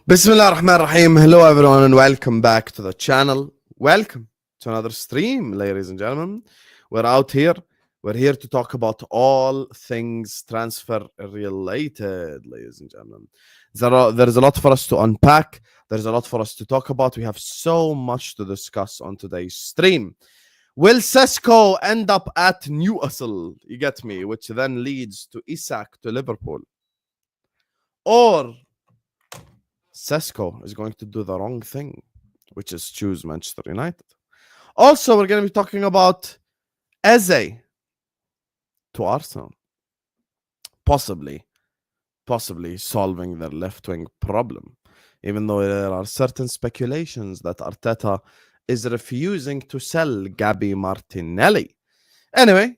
Bismillah ar-Rahman ar-Rahim. Hello everyone and welcome back to the channel. Welcome to another stream, ladies and gentlemen. We're out here. We're here to talk about all things transfer related, ladies and gentlemen. There's a lot for us to unpack. There's a lot for us to talk about. We have so much to discuss on today's stream. Will Sesko end up at Newcastle? You get me? Which then leads to Isak to Liverpool. Or Sesko is going to do the wrong thing, which is choose Manchester United. Also, we're going to be talking about Eze to Arsenal. Possibly solving their left-wing problem, even though there are certain speculations that Arteta is refusing to sell Gabby Martinelli. Anyway,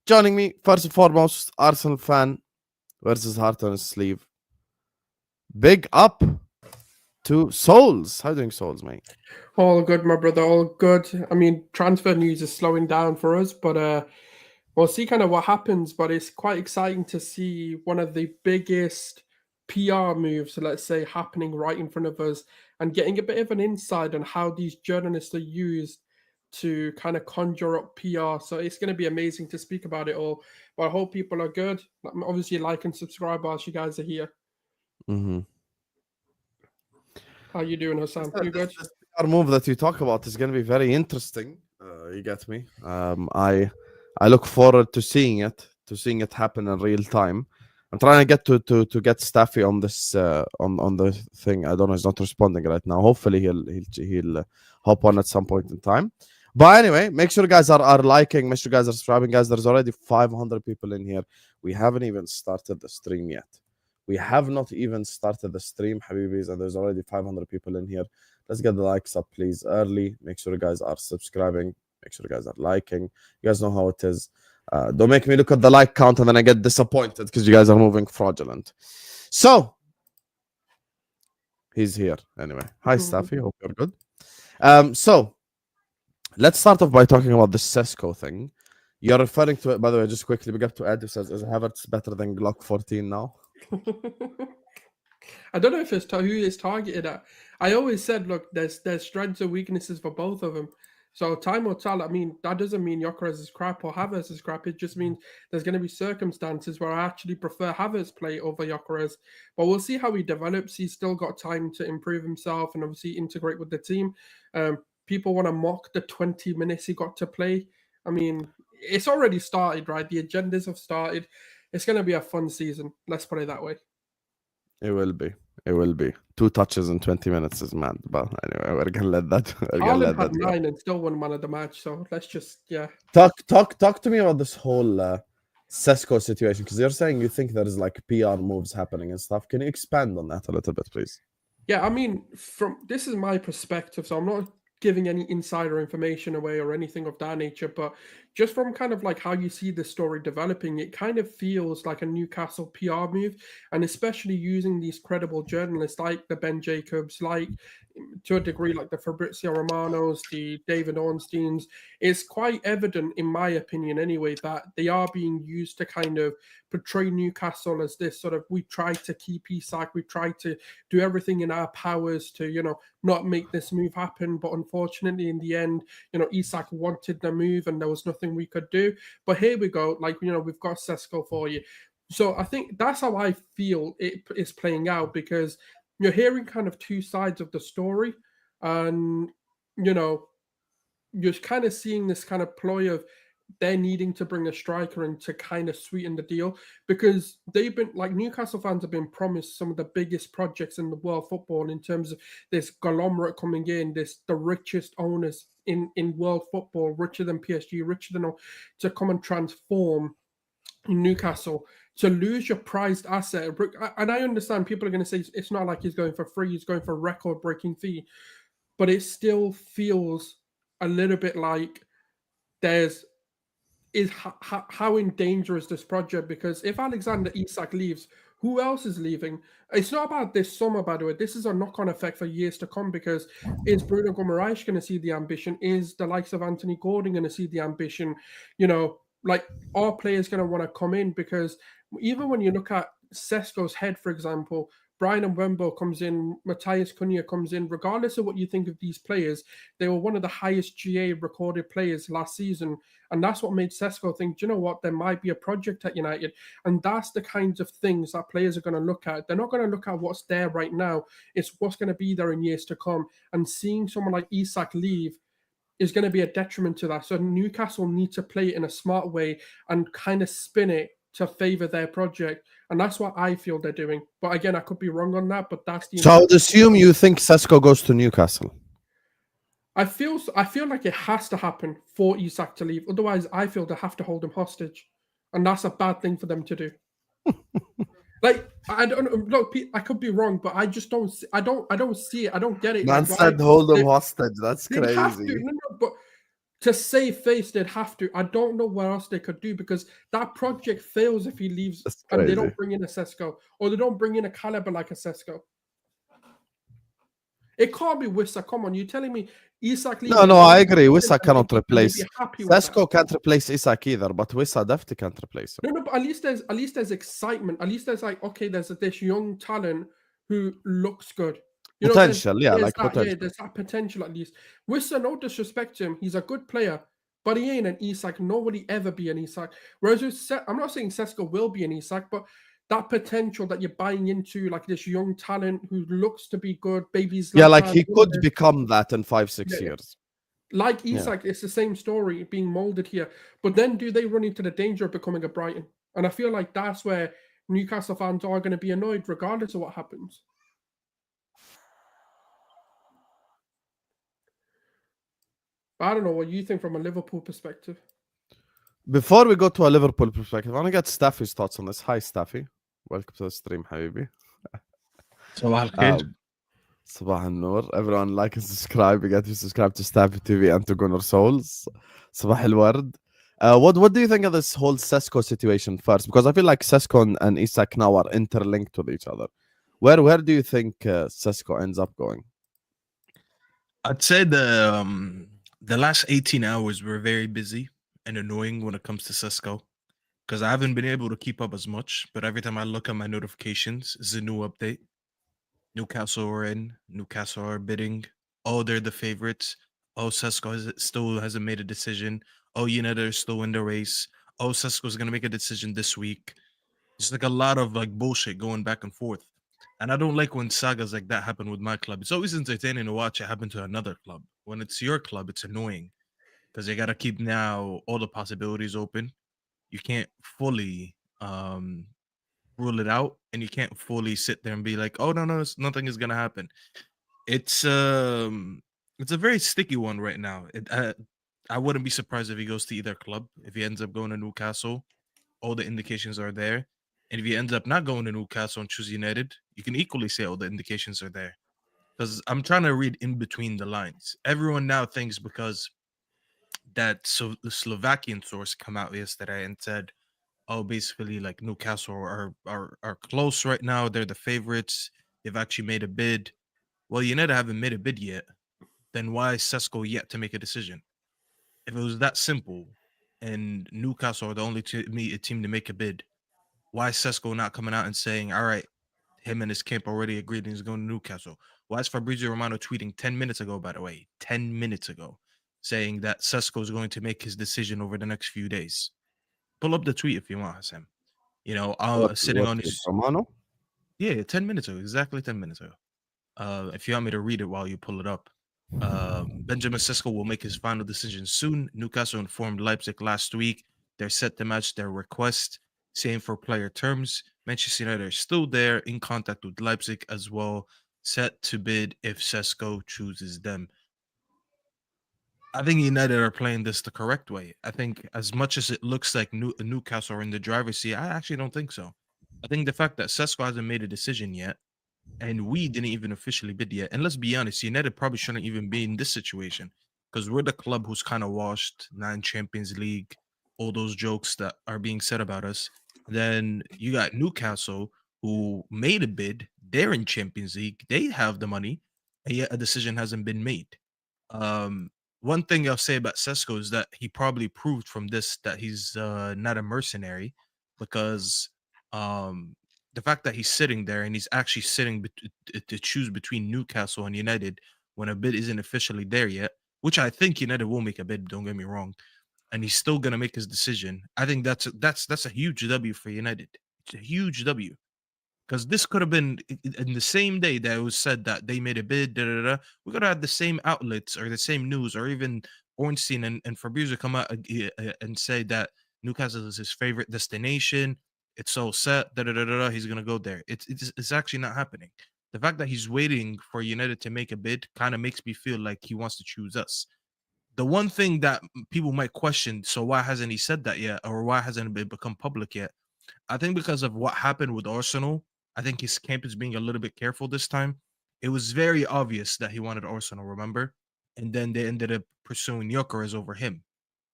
joining me, first and foremost, Arsenal fan, wears his heart on his sleeve. Big up to Solz. How are you doing, Solz, mate? All good, my brother. All good. I mean, transfer news is slowing down for us, but we'll see kind of what happens. But it's quite exciting to see one of the biggest PR moves, let's say, happening right in front of us, and getting a bit of an insight on how these journalists are used to kind of conjure up PR. So it's going to be amazing to speak about it all. But I hope people are good. Obviously, like and subscribe as you guys are here. Mm-hmm. How you doing, Hassan? You good? This PR move that you talk about is going to be very interesting. You get me? I look forward to seeing it happen in real time. I'm trying to get to get Staffy on this on the thing. I don't know. He's not responding right now. Hopefully he'll hop on at some point in time. But anyway, make sure you guys are liking. Make sure you guys are subscribing, guys. There's already 500 people in here. We haven't even started the stream yet. We have not even started the stream, Habibis, and there's already 500 people in here. Let's get the likes up, please, early. Make sure you guys are subscribing. Make sure you guys are liking. You guys know how it is. Don't make me look at the like count and then I get disappointed because you guys are moving fraudulent. So, he's here anyway. Hi, Staffy. Hope you're good. So, let's start off by talking about the Sesko thing. You're referring to it, by the way, just quickly. Big up to Ed who says, is Havertz better than Glock 14 now? I don't know if it's who it's targeted at. I always said, look, there's strengths and weaknesses for both of them. So time will tell. I mean, that doesn't mean Gyokeres is crap or Havertz is crap. It just means there's going to be circumstances where I actually prefer Havertz play over Gyokeres. But we'll see how he develops. He's still got time to improve himself and obviously integrate with the team. People want to mock the 20 minutes he got to play. I mean, it's already started, right? The agendas have started. It's going to be a fun season. Let's put it that way. It will be. 2 touches in 20 minutes is mad. But anyway, we're gonna let that. Haaland had 9 and still won man of the match. So let's just talk to me about this whole Sesko situation, because you're saying you think there's like PR moves happening and stuff. Can you expand on that a little bit, please? Yeah, I mean, this is my perspective, so I'm not giving any insider information away or anything of that nature, but just from kind of like how you see the story developing, it kind of feels like a Newcastle PR move, and especially using these credible journalists like the Ben Jacobs, like to a degree like the Fabrizio Romanos, the David Ornsteins. It's quite evident, in my opinion anyway, that they are being used to kind of portray Newcastle as this sort of, we try to keep Isak, we try to do everything in our powers to, you know, not make this move happen. But unfortunately, in the end, you know, Isak wanted the move and there was nothing we could do. But here we go, like, you know, we've got Sesko for you. So I think that's how I feel it is playing out, because you're hearing kind of 2 sides of the story, and, you know, you're kind of seeing this kind of ploy of they're needing to bring a striker in to kind of sweeten the deal, because they've been, like, Newcastle fans have been promised some of the biggest projects in the world football in terms of this conglomerate coming in, the richest owners in world football, richer than PSG, richer than all, to come and transform Newcastle. To lose your prized asset, and I understand people are going to say it's not like he's going for free, he's going for a record-breaking fee, but it still feels a little bit like how in danger is this project? Because if Alexander Isak leaves, who else is leaving? It's not about this summer, by the way. This is a knock-on effect for years to come, because is Bruno Guimaraes going to see the ambition? Is the likes of Anthony Gordon going to see the ambition? You know, like, are players going to want to come in? Because even when you look at Sesko's head, for example, Brian and Wembo comes in, Matthias Cunha comes in. Regardless of what you think of these players, they were one of the highest GA recorded players last season. And that's what made Sesko think, do you know what, there might be a project at United. And that's the kinds of things that players are going to look at. They're not going to look at what's there right now. It's what's going to be there in years to come. And seeing someone like Isak leave is going to be a detriment to that. So Newcastle need to play it in a smart way and kind of spin it to favour their project. And that's what I feel they're doing. But again, I could be wrong on that, but that's the... So I would assume you think Sesko goes to Newcastle. I feel like it has to happen for Isak to leave. Otherwise, I feel they have to hold him hostage. And that's a bad thing for them to do. Like, I don't know. Look, I could be wrong, but I just don't. I don't see it. I don't get it. Man like, said hold him hostage. That's they'd have to. crazy. No, but to save face, they'd have to. I don't know what else they could do because that project fails if he leaves and they don't bring in a Sesko or they don't bring in a caliber like a Sesko. It can't be Wissa. Come on, you're telling me Isak leaves? No, I agree. Wissa cannot replace. Sesko can't replace Isak either, but Wissa definitely can't replace him. No, but at least there's excitement. At least there's like, okay, there's this young talent who looks good. You potential, know, potential. Yeah, there's that potential at least. Wissa, no disrespect to him, he's a good player, but he ain't an Isak. Nobody ever be an Isak. Whereas I'm not saying Sesko will be an Isak, but that potential that you're buying into, like this young talent who looks to be good, babies. Like he could become that in 5-6 years. Like Isak, it's the same story being molded here. But then do they run into the danger of becoming a Brighton? And I feel like that's where Newcastle fans are going to be annoyed regardless of what happens. I don't know what you think from a Liverpool perspective. Before we go to a Liverpool perspective, I want to get Staffy's thoughts on this. Hi, Staffy. Welcome to the stream, Habibi. Sabah al-khair. Sabah al-noor. Everyone like and subscribe. You get to subscribe to Staffy TV and to Gunnar Solz. Sabah al-ward. What do you think of this whole Sesko situation first? Because I feel like Sesko and Isak now are interlinked with each other. Where do you think Sesko ends up going? I'd say the last 18 hours were very busy and annoying when it comes to Sesko because I haven't been able to keep up as much. But every time I look at my notifications, it's a new update. Newcastle are in. Newcastle are bidding. Oh, they're the favorites. Oh, Sesko still hasn't made a decision. Oh, United are still in the race. Oh, Sesko's going to make a decision this week. It's like a lot of like bullshit going back and forth. And I don't like when sagas like that happen with my club. It's always entertaining to watch it happen to another club. When it's your club, it's annoying because you got to keep now all the possibilities open. You can't fully rule it out, and you can't fully sit there and be like, "Oh no, nothing is gonna happen." It's a very sticky one right now. I wouldn't be surprised if he goes to either club. If he ends up going to Newcastle, all the indications are there. And if he ends up not going to Newcastle and choose United, you can equally say all the indications are there. Because I'm trying to read in between the lines. Everyone now thinks because that the Slovakian source come out yesterday and said, "Oh, basically like Newcastle are close right now. They're the favorites. They've actually made a bid." Well, United haven't made a bid yet. Then why is Sesko yet to make a decision? If it was that simple, and Newcastle are the only team to make a bid, why is Sesko not coming out and saying, "All right, him and his camp already agreed and he's going to Newcastle"? Why is Fabrizio Romano tweeting 10 minutes ago, by the way, 10 minutes ago, saying that Sesko is going to make his decision over the next few days? Pull up the tweet if you want, Hassan. You know, sitting on his Romano? Yeah, 10 minutes ago, exactly 10 minutes ago. If you want me to read it while you pull it up. Benjamin Sesko will make his final decision soon. Newcastle informed Leipzig last week they're set to match their request. Same for player terms. Manchester United are still there in contact with Leipzig as well, set to bid if Sesko chooses them. I think United are playing this the correct way. I think as much as it looks like Newcastle are in the driver's seat, I actually don't think so. I think the fact that Sesko hasn't made a decision yet, and we didn't even officially bid yet. And let's be honest, United probably shouldn't even be in this situation because we're the club who's kind of washed, 9 Champions League, all those jokes that are being said about us. Then you got Newcastle who made a bid. They're in Champions League. They have the money, and yet a decision hasn't been made. One thing I'll say about Sesko is that he probably proved from this that he's not a mercenary because there's the fact that he's sitting there and he's actually sitting to choose between Newcastle and United when a bid isn't officially there yet, which I think United will make a bid, don't get me wrong, and he's still going to make his decision. I think that's a huge W for United. It's a huge W. Because this could have been in the same day that it was said that they made a bid, we could have had the same outlets or the same news, or even Ornstein and Fabrizio come out and say that Newcastle is his favorite destination. It's so set, he's going to go there. It's actually not happening. The fact that he's waiting for United to make a bid kind of makes me feel like he wants to choose us. The one thing that people might question, so why hasn't he said that yet? Or why hasn't it become public yet? I think because of what happened with Arsenal, I think his camp is being a little bit careful this time. It was very obvious that he wanted Arsenal, remember? And then they ended up pursuing Gyokeres over him.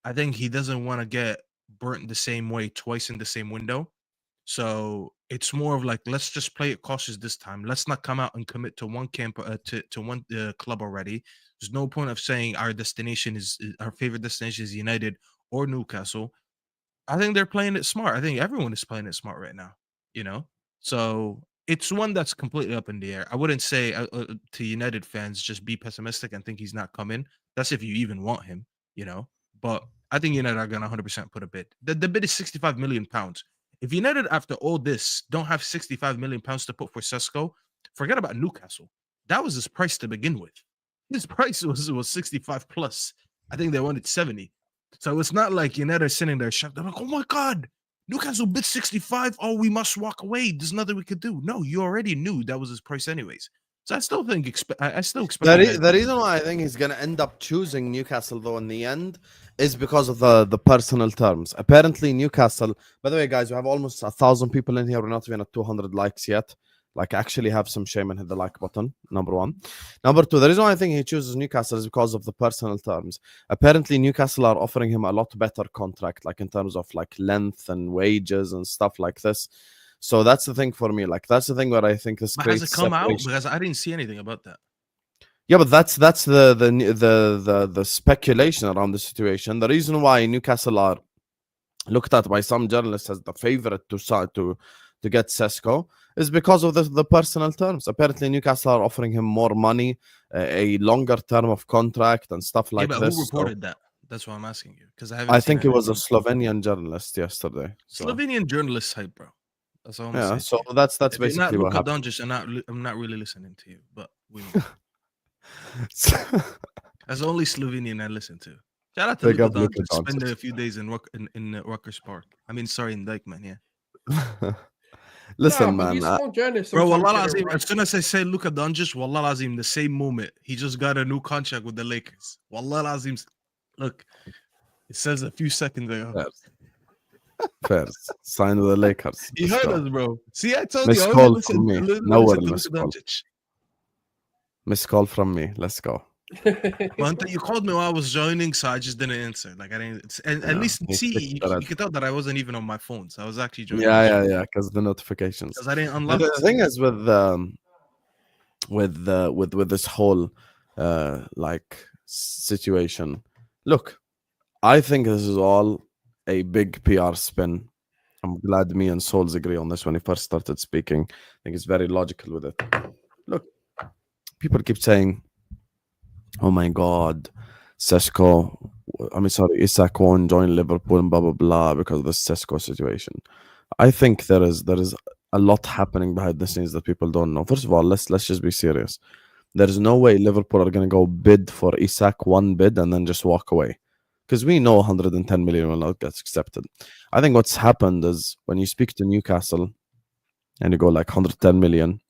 I think he doesn't want to get burnt the same way twice in the same window. So it's more of like, let's just play it cautious this time. Let's not come out and commit to one camp, to one club already. There's no point of saying our favorite destination is United or Newcastle. I think they're playing it smart. I think everyone is playing it smart right now, you know? So it's one that's completely up in the air. I wouldn't say to United fans, just be pessimistic and think he's not coming. That's if you even want him, you know? But I think United are going to 100% put a bid. The bid is £65 million. If United, after all this, don't have £65 million to put for Sesko, forget about Newcastle. That was his price to begin with. His price was 65 plus. I think they wanted 70. So it's not like United are sitting there shocked. They're like, oh my God, Newcastle bid 65. Oh, we must walk away. There's nothing we could do. No, you already knew that was his price anyways. So I still think I still expect the reason why I think he's gonna end up choosing Newcastle though in the end is because of the personal terms. Apparently Newcastle, by the way, guys, we have almost 1,000 people in here. We're not even at 200 likes yet. Like, actually have some shame and hit the like button. Number one. Number two, the reason why I think he chooses Newcastle is because of the personal terms. Apparently Newcastle are offering him a lot better contract, like in terms of like length and wages and stuff like this. So that's the thing for me. Like, that's the thing where I think this creates. Has it come out? Because I didn't see anything about that. Yeah, but that's the speculation around the situation. The reason why Newcastle are looked at by some journalists as the favorite to get Sesko is because of the personal terms. Apparently Newcastle are offering him more money, a longer term of contract and stuff like but this. Who reported that? That's why I'm asking you, because I think it was a Slovenian journalist yesterday. So. Slovenian journalist hype, bro. That's all I'm saying. So that's basically what happened. I'm not really listening to you, but we that's the only Slovenian I listen to. Shout out to Luka Doncic. Spend a few days in Rutgers Park. I mean, sorry, in Dykeman, yeah. Listen, man. Bro, Wallah Azim, as soon as I say Luka Doncic, Wallah Azim, the same moment, he just got a new contract with the Lakers. Wallah Azim, look, it says a few seconds ago. First, sign with the Lakers. You heard us, bro. See, I told you. Call from me. Nowhere miss call. Miss call from me. Let's go. You called me while I was joining, so I just didn't answer. Like I didn't. And at least see, you could tell that I wasn't even on my phone, so I was actually joining. Yeah. Because the notifications. Because I didn't unlock. The thing is with this whole like situation. Look, I think this is all a big PR spin. I'm glad me and Solz agree on this when he first started speaking. I think it's very logical with it. Look, people keep saying, oh my God, Isak won't join Liverpool and blah, blah, blah because of the Sesko situation. I think there is a lot happening behind the scenes that people don't know. First of all, let's just be serious. There's no way Liverpool are going to go bid for Isak, one bid, and then just walk away. Because we know 110 million will not get accepted. I think what's happened is when you speak to Newcastle and you go like 110 million,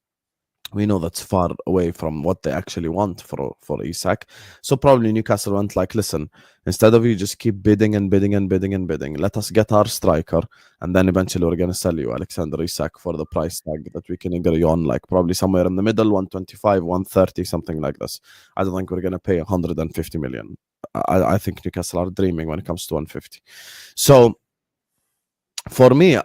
we know that's far away from what they actually want for Isak. So probably Newcastle went like, listen, instead of you just keep bidding and bidding and bidding and bidding, let us get our striker, and then eventually we're going to sell you Alexander Isak for the price tag that we can agree on, like probably somewhere in the middle, 125, 130, something like this. I don't think we're going to pay 150 million. I think Newcastle are dreaming when it comes to 150. So for me,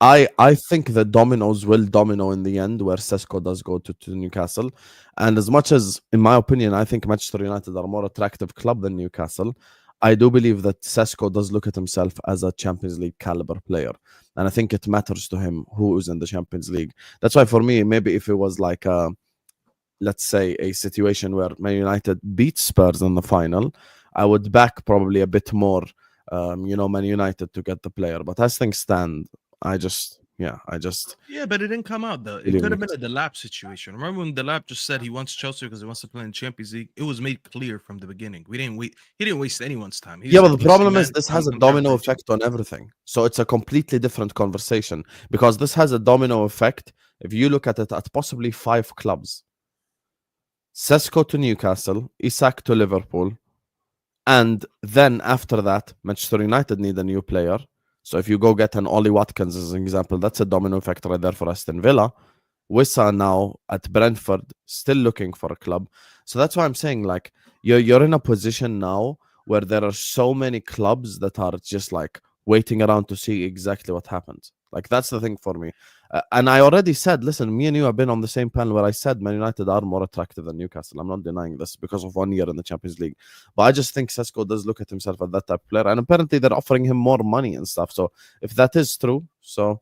I think the dominoes will domino in the end where Sesko does go to Newcastle. And as much as, in my opinion, I think Manchester United are a more attractive club than Newcastle, I do believe that Sesko does look at himself as a Champions League caliber player. And I think it matters to him who is in the Champions League. That's why for me, maybe if it was like let's say a situation where Man United beat Spurs in the final, I would back probably a bit more, Man United to get the player. But as things stand, I just Yeah, but it didn't come out though. It believe could have been next. a Delap situation. Remember when Delap just said he wants Chelsea because he wants to play in the Champions League? It was made clear from the beginning. We didn't wait. He didn't waste anyone's time. He was Yeah, but like, the "Listen, problem is man, this has a I'm domino garbage." effect on everything. So it's a completely different conversation because this has a domino effect. If you look at it at possibly 5 clubs, Sesko to Newcastle, Isak to Liverpool, and then after that, Manchester United need a new player. So if you go get an Ollie Watkins as an example, that's a domino effect right there for Aston Villa. Wissa now at Brentford, still looking for a club. So that's why I'm saying, like, you're in a position now where there are so many clubs that are just like waiting around to see exactly what happens. Like, that's the thing for me. And I already said, listen, me and you have been on the same panel where I said Man United are more attractive than Newcastle. I'm not denying this because of 1 year in the Champions League. But I just think Sesko does look at himself as that type of player. And apparently they're offering him more money and stuff. So if that is true, so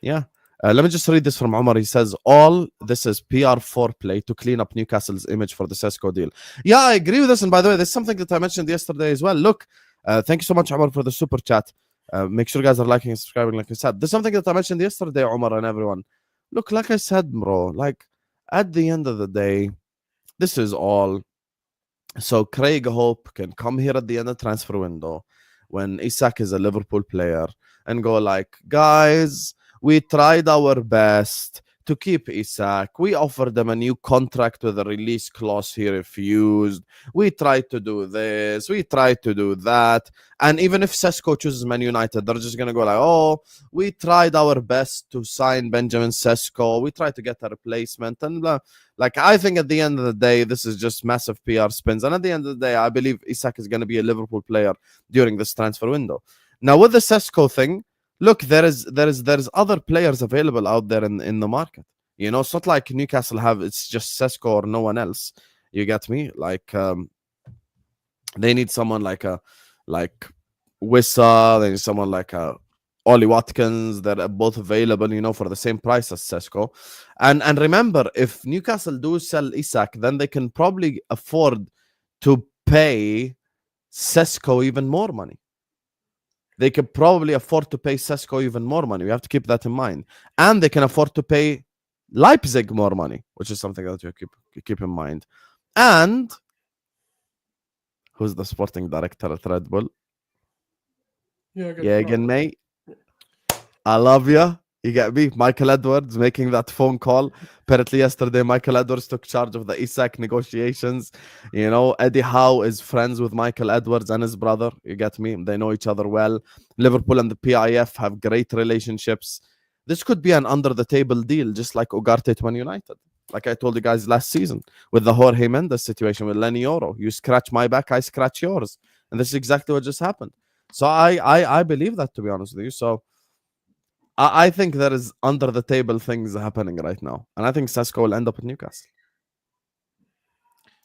yeah. Let me just read this from Omar. He says, all this is PR foreplay to clean up Newcastle's image for the Sesko deal. Yeah, I agree with this. And by the way, there's something that I mentioned yesterday as well. Look, thank you so much, Omar, for the super chat. Make sure you guys are liking and subscribing, like I said. There's something that I mentioned yesterday, Omar, and everyone. Look, like I said, bro, like at the end of the day, this is all. So Craig Hope can come here at the end of the transfer window when Isak is a Liverpool player and go like, guys, we tried our best to keep Isak. We offered them a new contract with a release clause he refused. We tried to do this. We tried to do that. And even if Sesko chooses Man United, they're just going to go like, oh, we tried our best to sign Benjamin Sesko. We tried to get a replacement. And blah. Like, I think at the end of the day, this is just massive PR spins. And at the end of the day, I believe Isak is going to be a Liverpool player during this transfer window. Now, with the Sesko thing, look, there's other players available out there in the market. You know, it's not like Newcastle have, it's just Sesko or no one else. You get me? Like, they need someone like Wissa, they need someone like Ollie Watkins. They're both available, you know, for the same price as Sesko. And remember, if Newcastle do sell Isak, then they can probably afford to pay Sesko even more money. They could probably afford to pay Sesko even more money. We have to keep that in mind. And they can afford to pay Leipzig more money, which is something that you keep in mind. And who's the sporting director at Red Bull? Again, mate. I love you. You get me? Michael Edwards making that phone call. Apparently yesterday, Michael Edwards took charge of the Isak negotiations. You know, Eddie Howe is friends with Michael Edwards and his brother. You get me? They know each other well. Liverpool and the PIF have great relationships. This could be an under-the-table deal, just like Ugarte to Man United. Like I told you guys last season, with the Jorge Mendes situation with Lenny Oro. You scratch my back, I scratch yours. And this is exactly what just happened. So I believe that, to be honest with you. So I think there is under the table things happening right now. And I think Sesko will end up at Newcastle.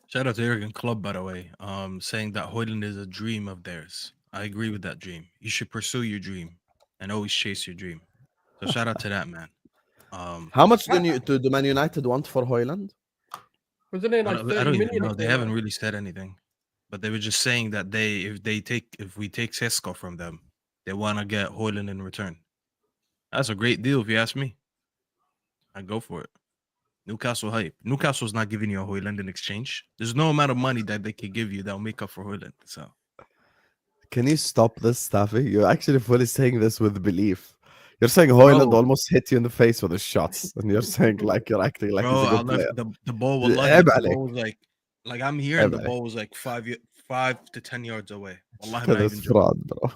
Shout out to Jurgen Klopp, by the way, saying that Højlund is a dream of theirs. I agree with that dream. You should pursue your dream and always chase your dream. So shout out to that, man. How much do Man United want for Højlund? Wasn't it like 30 I don't million? even know. They haven't really said anything. But they were just saying that if we take Sesko from them, they want to get Højlund in return. That's a great deal if you ask me. I'd go for it. Newcastle hype. Newcastle's not giving you a Højlund in exchange. There's no amount of money that they can give you that'll make up for Højlund. So, can you stop this, Staffy? You're actually fully saying this with belief. You're saying Højlund almost hit you in the face with his shots, and you're saying like you're acting like he's a good player. The ball was like I'm here, and the ball was like 5 to 10 yards away. Wallahi, that's fraud, bro.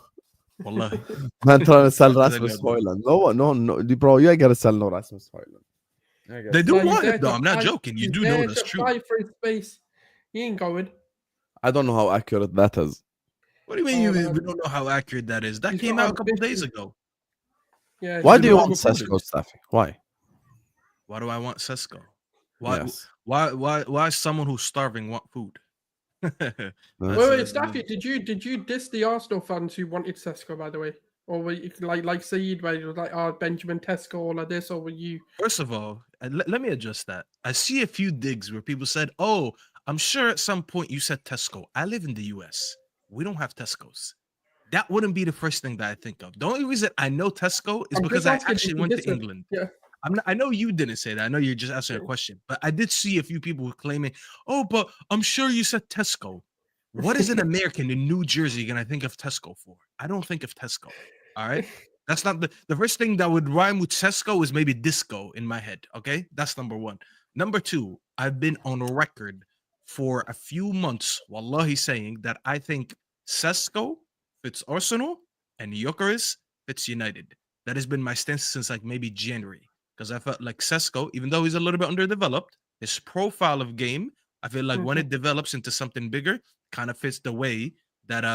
Wallahi. Man trying to sell Rasmus Højlund. No, bro, you ain't gonna sell no Rasmus Højlund. They do want it though. I'm not joking. You do know that's true. Fight for his space. He ain't going. I don't know how accurate that is. What do you mean we don't know how accurate that is? That came out a couple days ago. Yeah. Why do you want Sesko, Staffy? Why? Why do I want Sesko? Why? Why someone who's starving want food? Wait, Staffy, did you diss the Arsenal fans who wanted Sesko, by the way? Or were you like Saeed, where it was like, oh, Benjamin Tesco, all of this, or were you? First of all, let me adjust that. I see a few digs where people said, "Oh, I'm sure at some point you said Tesco." I live in the US. We don't have Tesco's. That wouldn't be the first thing that I think of. The only reason I know Tesco is I'm because just I asking if actually you went to dissed it. England. Yeah. I know you didn't say that. I know you're just asking a question, but I did see a few people claiming, "Oh, but I'm sure you said Tesco." What is an American in New Jersey gonna think of Tesco for? I don't think of Tesco. All right. That's not the first thing that would rhyme with Sesko is maybe disco in my head. Okay, that's number one. Number two, I've been on record for a few months, wallahi, saying that I think Sesko fits Arsenal and Gyokeres fits United. That has been my stance since like maybe January, because I felt like Sesko, even though he's a little bit underdeveloped, his profile of game, I feel like when it develops into something bigger, kind of fits the way that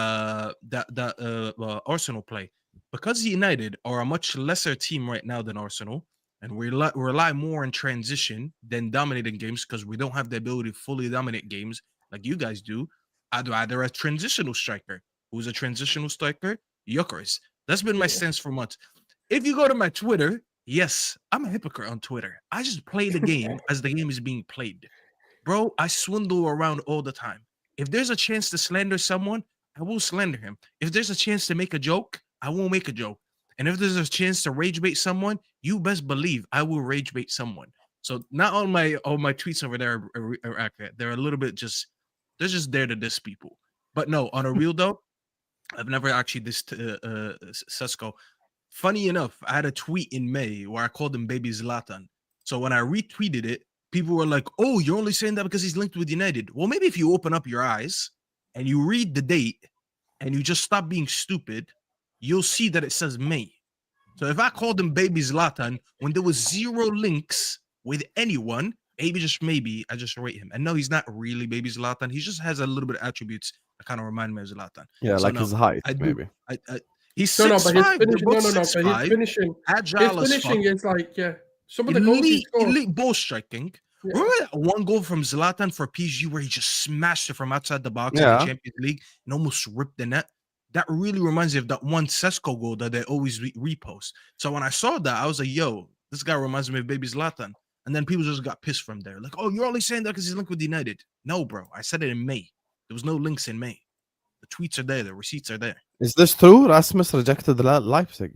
Arsenal play. Because United are a much lesser team right now than Arsenal, and we rely more on transition than dominating games because we don't have the ability to fully dominate games like you guys do. I'd rather a transitional striker. Who's a transitional striker? Gyokeres. That's been my stance for months. If you go to my Twitter, yes, I'm a hypocrite on Twitter. I just play the game as the game is being played. Bro, I swindle around all the time. If there's a chance to slander someone, I will slander him. If there's a chance to make a joke, I will make a joke. And if there's a chance to rage bait someone, you best believe I will rage bait someone. So not all my tweets over there are accurate. They're a little bit they're just there to diss people. But no, on a real though, I've never actually dissed Sesko. Funny enough, I had a tweet in May where I called him Baby Zlatan. So when I retweeted it, people were like, "Oh, you're only saying that because he's linked with United." Well, maybe if you open up your eyes and you read the date and you just stop being stupid, you'll see that it says May. So if I called him Baby Zlatan when there was zero links with anyone, maybe just maybe I just rate him. And no, he's not really Baby Zlatan. He just has a little bit of attributes that kind of remind me of Zlatan. Yeah, So like no, his height, maybe. He's No, 6'5". but his finishing, agile his as fuck. finishing is like, yeah. Some of the goals he scored. Elite ball striking. Yeah. Remember that one goal from Zlatan for PSG where he just smashed it from outside the box in the Champions League and almost ripped the net? That really reminds me of that one Sesko goal that they always repost. So when I saw that, I was like, yo, this guy reminds me of Baby Zlatan. And then people just got pissed from there. Like, oh, you're only saying that because he's linked with United. No, bro. I said it in May. There was no links in May. The tweets are there. The receipts are there. Is this true? Rasmus rejected Leipzig.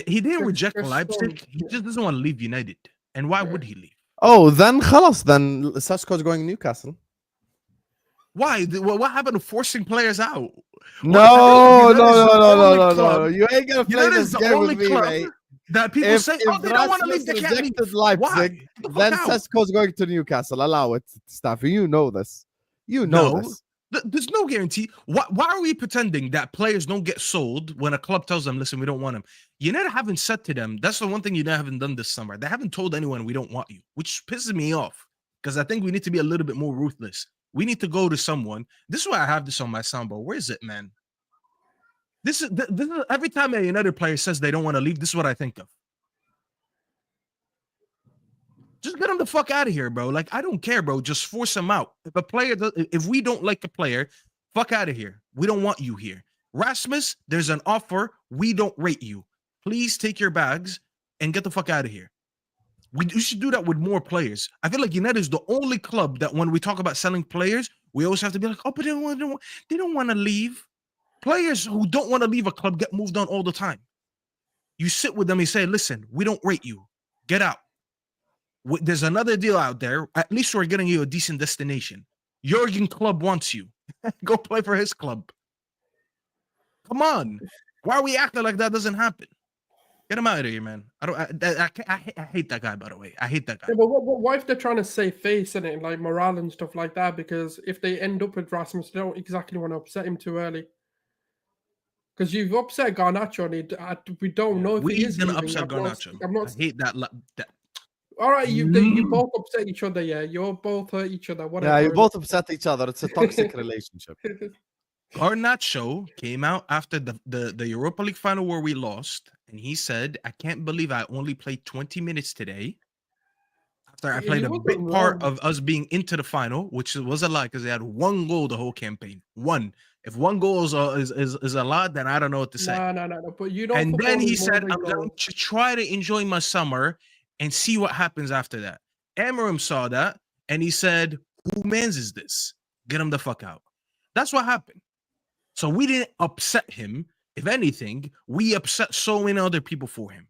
He didn't reject Leipzig. He just doesn't want to leave United. And why would he leave? Oh, then خلاص. Then Sesko's going Newcastle. Why? What happened to forcing players out? No. You ain't gonna play this game with me, mate. That people say, oh, they don't want to leave. They can't leave. Leipzig, then Sesko's going to Newcastle. Allow it, Staffy. You know this. You know this. There's no guarantee. Why are we pretending that players don't get sold when a club tells them, listen, we don't want them? United haven't said to them, that's the one thing United haven't done this summer. They haven't told anyone we don't want you, which pisses me off because I think we need to be a little bit more ruthless. We need to go to someone. This is why I have this on my soundboard. Where is it, man? This is every time a United player says they don't want to leave, this is what I think of. Just get him the fuck out of here, bro. Like, I don't care, bro. Just force him out. If we don't like a player, fuck out of here. We don't want you here. Rasmus, there's an offer. We don't rate you. Please take your bags and get the fuck out of here. We should do that with more players. I feel like United is the only club that when we talk about selling players, we always have to be like, oh, but they don't want to leave. Players who don't want to leave a club get moved on all the time. You sit with them and say, listen, we don't rate you. Get out. There's another deal out there. At least we're getting you a decent destination. Jurgen Klopp wants you. Go play for his club. Come on. Why are we acting like that doesn't happen? Get him out of here, man. I hate that guy, by the way. I hate that guy. Yeah, but what if they're trying to save face in it, like morale and stuff like that? Because if they end up with Rasmus, they don't exactly want to upset him too early. Because you've upset Garnacho, and we don't know if he is going to upset Garnacho. I hate that. All right, you both upset each other, yeah. You both hurt each other. Whatever. Yeah, you both upset each other. It's a toxic relationship. Garnacho came out after the Europa League final where we lost, and he said, I can't believe I only played 20 minutes today. after I He played a wasn't big part wrong. of us being into the final, which was a lie because they had 1 goal the whole campaign. 1. If 1 goal is a lot, then I don't know what to say. No. But you know, And football then he is more said, than I'm going goals. to try to enjoy my summer and see what happens after that. Amarim saw that and he said, who mans is this? Get him the fuck out. That's what happened. So we didn't upset him. If anything, we upset so many other people for him.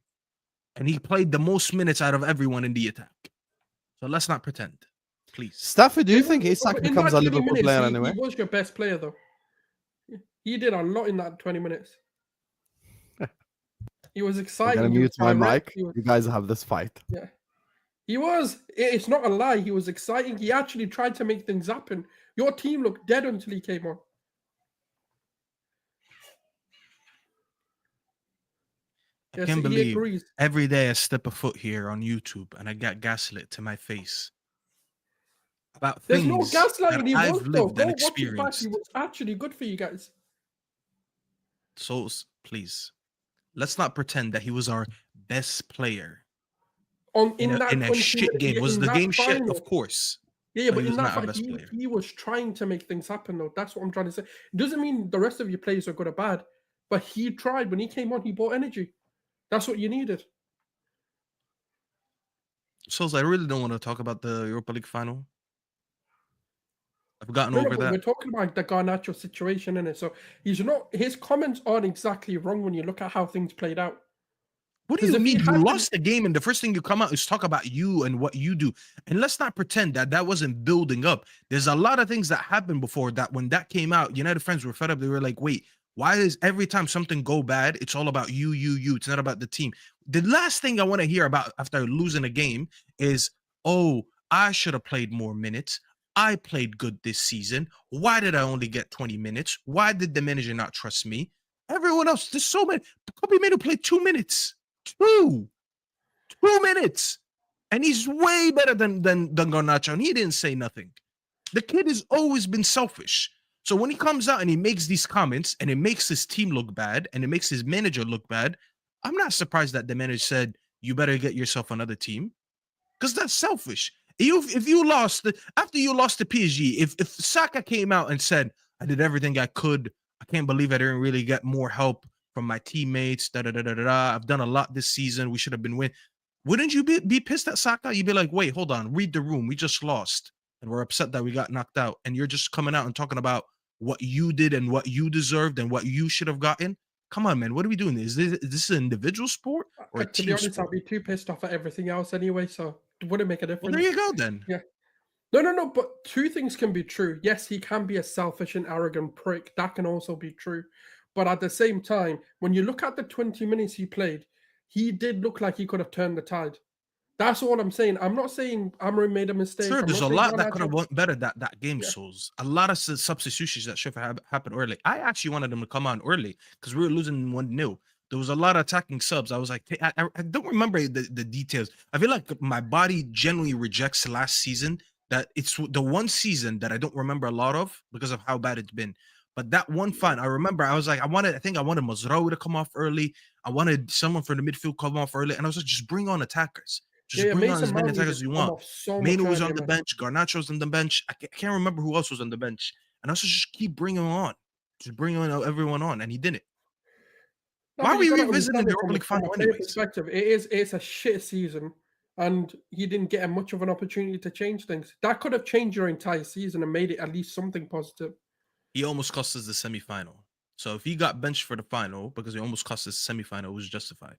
And he played the most minutes out of everyone in the attack. So let's not pretend, please. Staffy, do you It think was- Isak in becomes that a 20 Liverpool minutes, player he anyway? was your best player, though. He did a lot in that 20 minutes. He was I'm exciting. gonna He was mute my direct, mic. he was- You guys have this fight. Yeah. He was. It's not a lie. He was exciting. He actually tried to make things happen. Your team looked dead until he came on. I Yes, can't he believe agrees. every day I step a foot here on YouTube and I got gaslit to my face about There's no things that gaslighting. He I've was, though. lived Go and watch it back. He experienced. was actually good for you guys. Solz, please, let's not pretend that he was our best player In that in a 20 shit game. Was in the that game shit? final. Of course. Yeah, But but he in was that not our fight, best player. he was trying to make things happen, though. That's what I'm trying to say. It doesn't mean the rest of your players are good or bad, but he tried. When he came on, he brought energy. That's what you needed. Solz, I really don't want to talk about the Europa League final. I've gotten No, over but we're that. talking about the Garnacho situation, innit? So he's not. His comments aren't exactly wrong when you look at how things played out. What do 'Cause you if he mean? You hadn't- lost the game, and the first thing you come out is talk about you and what you do. And let's not pretend that that wasn't building up. There's a lot of things that happened before that. When that came out, United fans were fed up. They were like, "Wait, why is every time something go bad, it's all about you? It's not about the team." The last thing I want to hear about after losing a game is, "Oh, I should have played more minutes. I played good this season. Why did I only get 20 minutes? Why did the manager not trust me?" Everyone else, there's so many. Kobe Manu played 2 minutes. 2 minutes, and he's way better than Garnacho, and he didn't say nothing. The kid has always been selfish. So when he comes out and he makes these comments and it makes his team look bad and it makes his manager look bad, I'm not surprised that the manager said, "You better get yourself another team," because that's selfish. If you lost after you lost to PSG, if Saka came out and said, "I did everything I could. I can't believe I didn't really get more help from my teammates. I've done a lot this season. We should have been winning." Wouldn't you be pissed at Saka? You'd be like, "Wait, hold on. Read the room. We just lost, and we're upset that we got knocked out. And you're just coming out and talking about what you did and what you deserved and what you should have gotten. Come on, man. What are we doing? Is this an individual sport or a To be team honest, sport?" I'd be too pissed off at everything else anyway, so it wouldn't make a Well, difference. there you go then. Yeah. No. But two things can be true. Yes, he can be a selfish and arrogant prick. That can also be true. But at the same time, when you look at the 20 minutes he played, he did look like he could have turned the tide. That's all I'm saying. I'm not saying Amarim made a mistake. Sure, I'm there's a not saying lot that could have Garnacho- went better that game, Yeah. Souls. A lot of substitutions that should have happened early. I actually wanted them to come on early because we were losing 1-0. There was a lot of attacking subs. I was like, I don't remember the details. I feel like my body generally rejects last season. That it's the one season that I don't remember a lot of because of how bad it's been. But that one fine, I remember I was like, I think I wanted Mazraoui to come off early. I wanted someone from the midfield come off early. And I was like, just bring on attackers. Just Yeah, bring on Mason as many Mount needed attackers as to you come want. off so much Manu was on earlier, the man. bench. Garnacho was on the bench. I can't remember who else was on the bench. And I was just keep bringing him on. Just bring everyone on. And he didn't. No, Why but are we you gotta revisiting understand the it Europa League from final a player anyways? perspective. It's a shit season, and he didn't get much of an opportunity to change things. That could have changed your entire season and made it at least something positive. He almost cost us the semifinal. So if he got benched for the final because he almost cost us the semifinal, it was justified.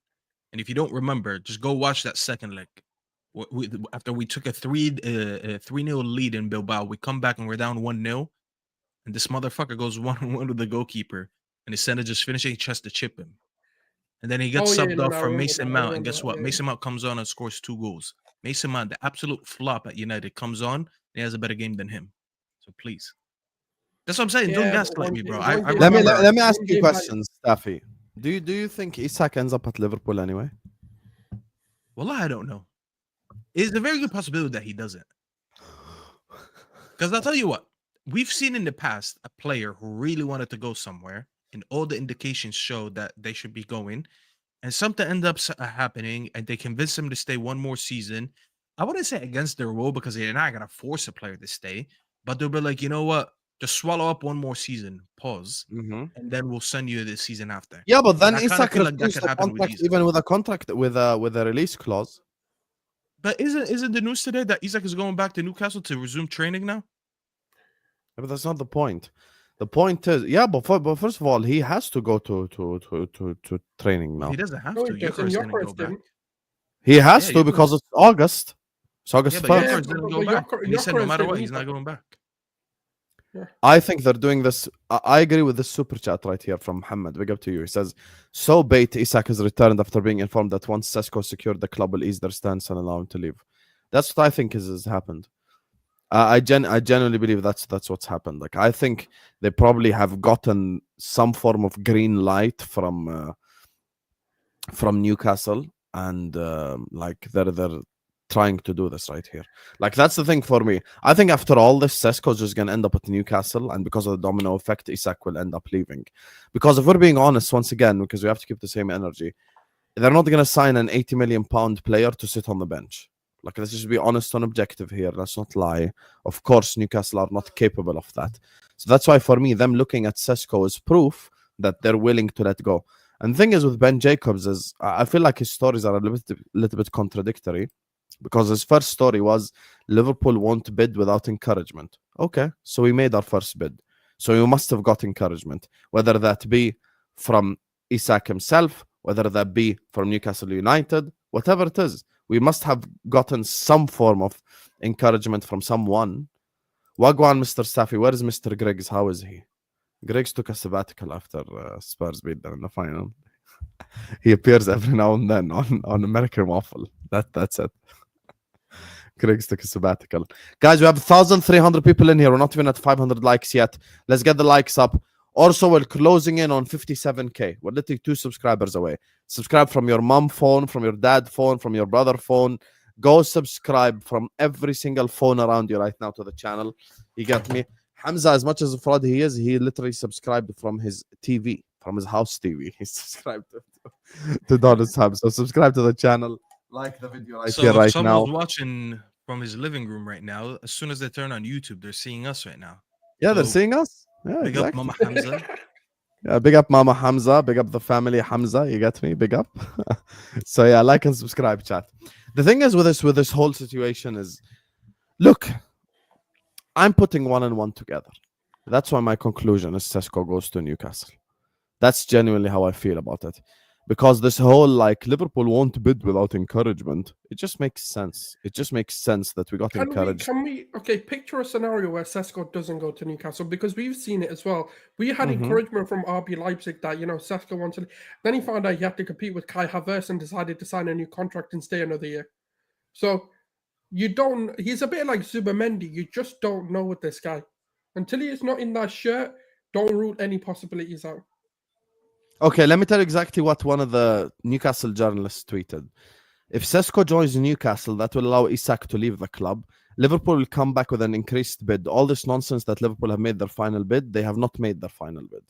And if you don't remember, just go watch that second leg. After we took a 3-0 lead in Bilbao, we come back and we're down 1-0. And this motherfucker goes 1-1 with the goalkeeper. And instead of just finishing, he tries to chip him. And then he gets subbed off for Mason Mount. And guess what? Mason Mount comes on and scores 2 goals. Mason Mount, the absolute flop at United, comes on and he has a better game than him. So please. That's what I'm saying. Don't gaslight me, bro. I Let me ask one you game questions, Staffy. Do you think Isak ends up at Liverpool anyway? Well, I don't know. It's a very good possibility that he doesn't. Because I'll tell you what, we've seen in the past a player who really wanted to go somewhere, and all the indications show that they should be going, and something ends up happening, and they convince him to stay one more season, I wouldn't say against their will because they're not gonna force a player to stay, but they'll be like, you know what, just swallow up one more season, pause, Mhm. and then we'll send you the season after. Yeah, but then And I kinda Isak feel like that refused could the happen with contract, Isak. even with a contract with a release clause. But isn't the news today that Isak is going back to Newcastle to resume training now? Yeah, but that's not the point. The point is, yeah, but first of all, he has to go to training Well, now. he doesn't have No, to. he doesn't. Gyokeres didn't go Gyökeres back. didn't. He has Yeah, to Gyökeres. because it's August. It's August Yeah, but 1st. Yeah, Gyökeres didn't but go back, and he said no Gyökeres matter what, didn't he's not either. going back. I think they're doing this. I agree with this super chat right here from Muhammad. Big up to you. He says, "So bait Isak has returned after being informed that once Sesko secured the club, will ease their stance and allow him to leave." That's what I think has happened. I genuinely believe that's what's happened. Like I think they probably have gotten some form of green light from Newcastle, and like they're trying to do this right here. Like that's the thing for me. I think after all this, Sesko's just gonna end up at Newcastle, and because of the domino effect, Isak will end up leaving. Because if we're being honest, once again, because we have to keep the same energy, they're not gonna sign an 80 million pound player to sit on the bench. Like let's just be honest and objective here. Let's not lie. Of course, Newcastle are not capable of that. So that's why for me, them looking at Sesko is proof that they're willing to let go. And the thing is with Ben Jacobs is I feel like his stories are a little bit contradictory, because his first story was Liverpool won't bid without encouragement. Okay, so we made our first bid. So we must have got encouragement, whether that be from Isak himself, whether that be from Newcastle United, whatever it is. We must have gotten some form of encouragement from someone. Wagwan, Mr. Staffy. Where is Mr. Griggs? How is he? Griggs took a sabbatical after Spurs beat them in the final. He appears every now and then on American Waffle. That's it. Griggs took a sabbatical. Guys, we have 1,300 people in here. We're not even at 500 likes yet. Let's get the likes up. Also, we're closing in on 57k. We're literally 2 subscribers away. Subscribe from your mom phone, from your dad phone, from your brother phone. Go subscribe from every single phone around you right now to the channel. You get me? Hamza, as much as a fraud he is, he literally subscribed from his TV, from his house TV. He subscribed to Donald's Hub. So subscribe to the channel. Like the video right here, if right someone's now. watching from his living room right now, as soon as they turn on YouTube, they're seeing us right now. Yeah, they're So, seeing us. Yeah, Big exactly. up Mama Hamza. Yeah, big up Mama Hamza. Big up the family Hamza. You get me? Big up. So yeah, like and subscribe, chat. The thing is with this whole situation is, look, I'm putting 1 and 1 together. That's why my conclusion is Sesko goes to Newcastle. That's genuinely how I feel about it. Because this whole like Liverpool won't bid without encouragement, it just makes sense. It just makes sense that we got encouraged. Can we picture a scenario where Sesko doesn't go to Newcastle, because we've seen it as well. We had encouragement from RB Leipzig that Sesko wanted. Then he found out he had to compete with Kai Havertz and decided to sign a new contract and stay another year. So he's a bit like Zubimendi. You just don't know with this guy until he is not in that shirt. Don't rule any possibilities out. Okay, let me tell you exactly what one of the Newcastle journalists tweeted. If Sesko joins Newcastle, that will allow Isak to leave the club. Liverpool will come back with an increased bid. All this nonsense that Liverpool have made their final bid, they have not made their final bid.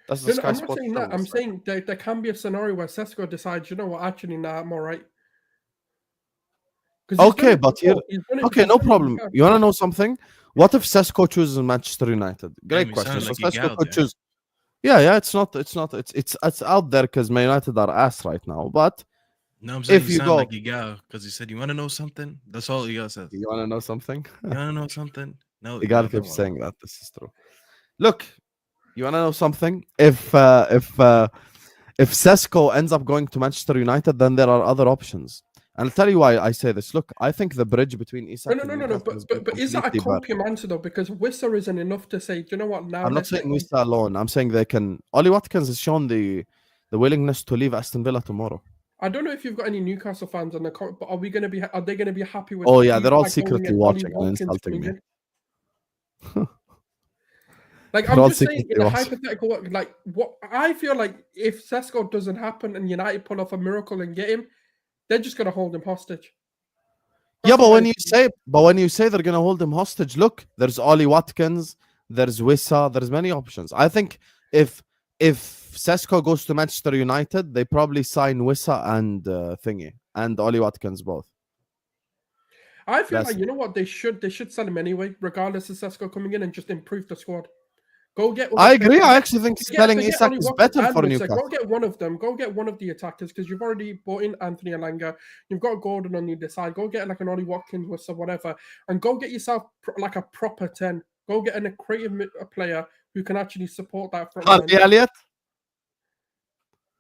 That's the Sky I'm not Sports saying that. I'm journalist. saying there can be a scenario where Sesko decides, you know what, actually, nah, I'm all right. Okay, but here, okay, no before. problem. You want to know something? What if Sesko chooses Manchester United? Great question. So Sesko could choose. Yeah, it's out there because Man United are ass right now. But no, I'm saying if you you sound go, like Igal, because he said, "You want to know something?" That's all Igal says. You want to know something? You want to know something? No, Igal keeps saying that. This is true. Look, you want to know something? If Sesko ends up going to Manchester United, then there are other options. And I'll tell you why I say this. Look, I think the bridge between Isak and Newcastle but is that a copium answer though? Because Wissa isn't enough to say, do you know what? Now I'm not saying Wissa alone. I'm saying they can. Ollie Watkins has shown the willingness to leave Aston Villa tomorrow. I don't know if you've got any Newcastle fans on the comment, but are they going to be happy with? Oh yeah, they're all secretly watching and insulting me. Like I'm just saying, in a hypothetical, like what I feel like if Sesko doesn't happen and United pull off a miracle and get him, they're just going to hold him hostage. Yeah, but when you say they're going to hold him hostage, look, there's Ollie Watkins, there's Wissa, there's many options. I think if Sesko goes to Manchester United, they probably sign Wissa and Thingy and Ollie Watkins both. I feel That's like, you know what, they should sell him anyway, regardless of Sesko coming in, and just improve the squad. Go get. I agree. I actually think Forget selling Isak Ollie is Watkins better and for Wirtz. Go Newcastle. get one of them. Go get one of the attackers because you've already bought in Anthony Elanga. You've got Gordon on the other side. Go get like an Ollie Watkins or whatever, and go get yourself like a proper 10. Go get a creative player who can actually support that front line. Harvey Elliott?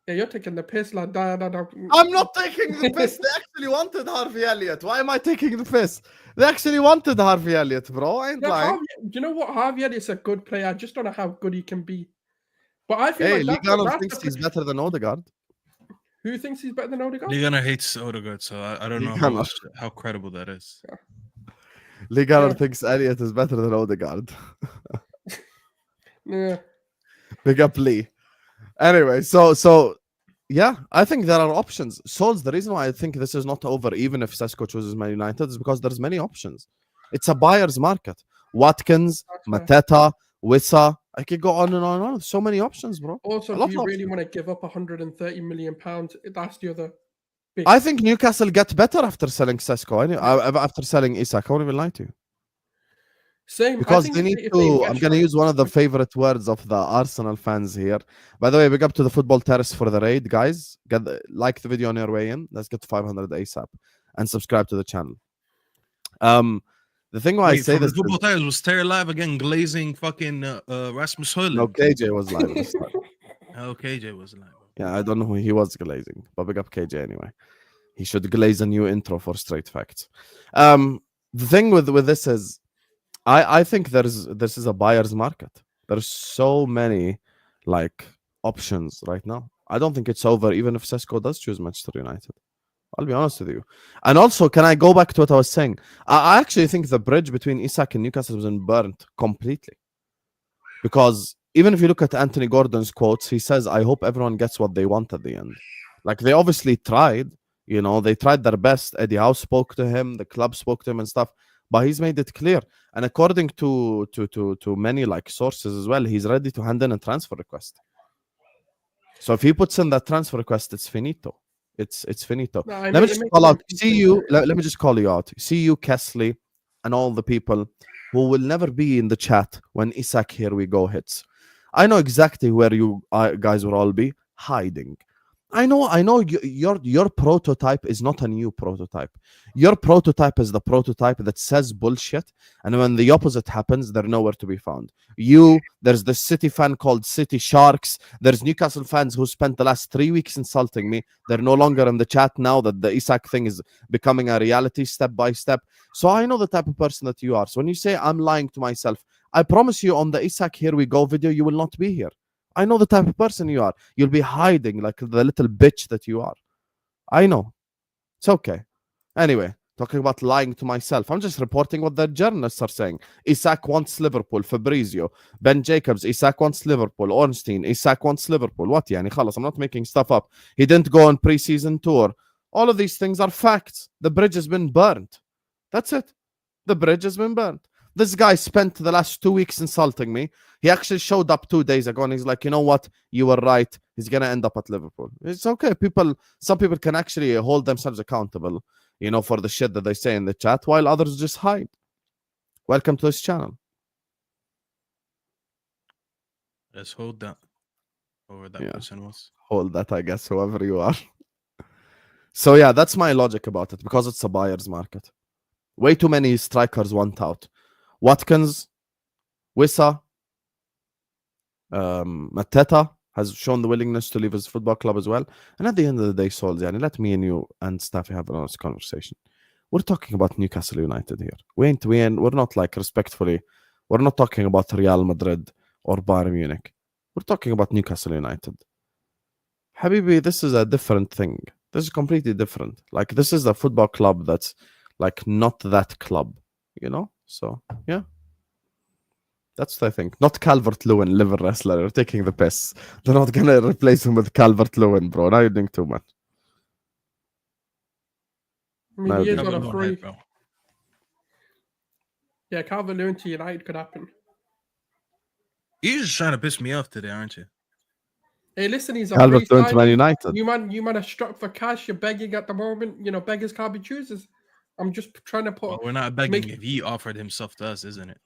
Yeah, you're taking the piss, lad. No. I'm not taking the piss. They actually wanted Harvey Elliott. Why am I taking the piss? They actually wanted Harvey Elliott, bro. I ain't lying. You know what? Harvey Elliott's a good player. I just don't know how good he can be. But I feel Hey, like Ligano thinks he's better than Odegaard. Who thinks he's better than Odegaard? Ligano hates Odegaard, so I don't know how credible that is. Ligano thinks Elliott is better than Odegaard. Yeah. Big up Lee. Anyway, so yeah, I think there are options. Solz, the reason why I think this is not over, even if Sesko chooses Man United, is because there's many options. It's a buyer's market. Watkins, Mateta, Wissa. I could go on and on and on. So many options, bro. Also, do you really want to give up 130 million pounds? That's the other. I think Newcastle get better after selling Sesko. After selling Isak, I won't even lie to you. Same. Because they need to. I'm going to use one of the favorite words of the Arsenal fans here. By the way, big up to the Football Terrace for the raid, guys. Like the video on your way in. Let's get to 500 ASAP and subscribe to the channel. The thing why I say this, Football Terrace was Terry live again, glazing fucking Rasmus Højlund. No, KJ was live this time. Oh, KJ was live. Yeah, I don't know who he was glazing, but big up KJ anyway. He should glaze a new intro for Straight Facts. The thing with this is, I think this is a buyer's market. There's so many like options right now. I don't think it's over, even if Sesko does choose Manchester United. I'll be honest with you. And also, can I go back to what I was saying? I actually think the bridge between Isak and Newcastle was burnt completely. Because even if you look at Anthony Gordon's quotes, he says, I hope everyone gets what they want at the end. Like, they obviously tried. You know, they tried their best. Eddie Howe spoke to him. The club spoke to him and stuff. But he's made it clear. And according to many like sources as well, he's ready to hand in a transfer request. So if he puts in that transfer request, it's finito. It's finito. No, let me just call out. Let me just call you out. See you, Kesley, and all the people who will never be in the chat when Isak Here We Go hits. I know exactly where you guys will all be hiding. I know your prototype is not a new prototype. Your prototype is the prototype that says bullshit, and when the opposite happens, they're nowhere to be found. There's the City fan called City Sharks. There's Newcastle fans who spent the last 3 weeks insulting me. They're no longer in the chat now that the Isak thing is becoming a reality step by step. So I know the type of person that you are. So when you say I'm lying to myself, I promise you on the Isak Here We Go video, you will not be here. I know the type of person you are. You'll be hiding like the little bitch that you are. I know. It's okay. Anyway, talking about lying to myself, I'm just reporting what the journalists are saying. Isak wants Liverpool. Fabrizio. Ben Jacobs. Isak wants Liverpool. Ornstein. Isak wants Liverpool. What yani? Khalas, I'm not making stuff up. He didn't go on pre-season tour. All of these things are facts. The bridge has been burnt. That's it. The bridge has been burnt. This guy spent the last 2 weeks insulting me. He actually showed up 2 days ago and he's like, you know what? You were right. He's going to end up at Liverpool. It's okay. Some people can actually hold themselves accountable, you know, for the shit that they say in the chat, while others just hide. Welcome to this channel. Let's hold that. Whoever that person was. Hold that, I guess, whoever you are. So yeah, that's my logic about it, because it's a buyer's market. Way too many strikers want out. Watkins, Wissa, Mateta has shown the willingness to leave his football club as well. And at the end of the day, Solz, let me and you and Staffy have an honest conversation. We're talking about Newcastle United here. We're not like respectfully. We're not talking about Real Madrid or Bayern Munich. We're talking about Newcastle United. Habibi, this is a different thing. This is completely different. Like, this is a football club that's like not that club, you know? So, yeah. That's what I think. Not Calvert-Lewin, liver wrestler. You're taking the piss. They're not going to replace him with Calvert-Lewin, bro. Now you're doing too much. I mean, he is on a free. Yeah, Calvert-Lewin to United could happen. You're just trying to piss me off today, aren't you? Hey, listen, he's a Calvert-Lewin to Man United. You man are struck for cash. You're begging at the moment. You know, beggars can't be choosers. I'm just trying to put. Well, we're not begging make- if he offered himself to us, isn't it?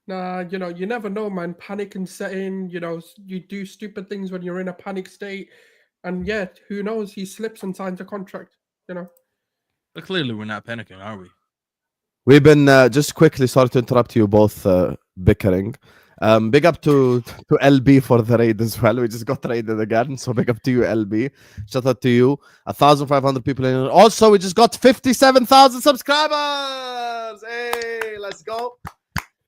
Nah, you never know, man. Panic can set in. You do stupid things when you're in a panic state, and yet who knows? He slips and signs a contract. But clearly, we're not panicking, are we? We've been just quickly. Sorry to interrupt you both bickering. Big up to LB for the raid as well. We just got raided again, so big up to you, LB. Shout out to you. 1,500 people in here. Also, we just got 57,000 subscribers. Hey, let's go.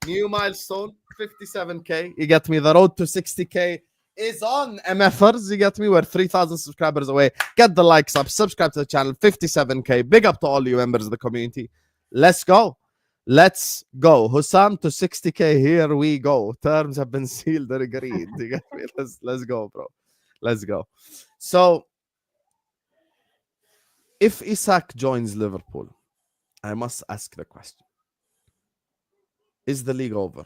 New milestone, 57k. You get me? The road to 60k is on, MFers. You get me? We're 3,000 subscribers away. Get the likes up, subscribe to the channel. 57k. Big up to all you members of the community. Let's go. Let's go. Hussam to 60k. Here we go. Terms have been sealed and agreed. You get me? Let's go, bro. Let's go. So, if Isak joins Liverpool, I must ask the question. Is the league over?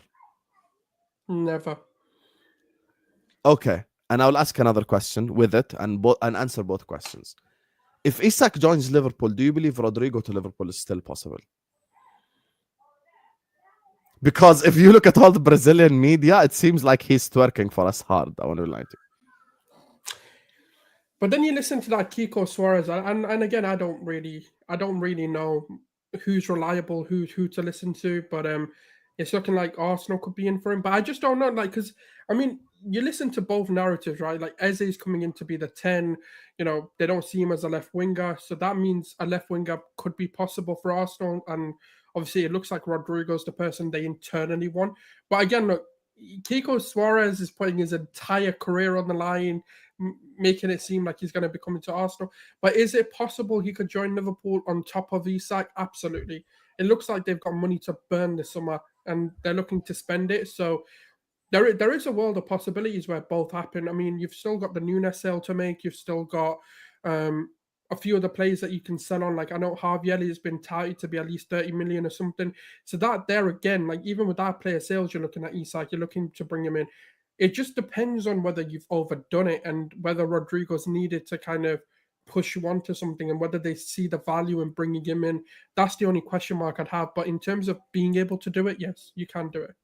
Never. Okay. And I'll ask another question with it and answer both questions. If Isak joins Liverpool, do you believe Rodrygo to Liverpool is still possible? Because if you look at all the Brazilian media, it seems like he's twerking for us hard. I want to lie to you. But then you listen to that Kiko Suarez, and again, I don't really know who's reliable, who to listen to. But it's looking like Arsenal could be in for him. But I just don't know, like, because I mean, you listen to both narratives, right? Like Eze's coming in to be the 10. They don't see him as a left winger, so that means a left winger could be possible for Arsenal. And obviously, it looks like Rodrygo's the person they internally want. But again, look, Kiko Suarez is putting his entire career on the line, making it seem like he's going to be coming to Arsenal. But is it possible he could join Liverpool on top of Isak? Absolutely. It looks like they've got money to burn this summer, and they're looking to spend it. So there is a world of possibilities where both happen. I mean, you've still got the Nunes sale to make. You've still got a few other players that you can sell on. Like I know Harvey has been touted to be at least 30 million or something. So that there again, like even with that player sales, you're looking at Isak, you're looking to bring him in. It just depends on whether you've overdone it and whether Rodrygo's needed to kind of push you onto something and whether they see the value in bringing him in. That's the only question mark I'd have. But in terms of being able to do it, yes, you can do it.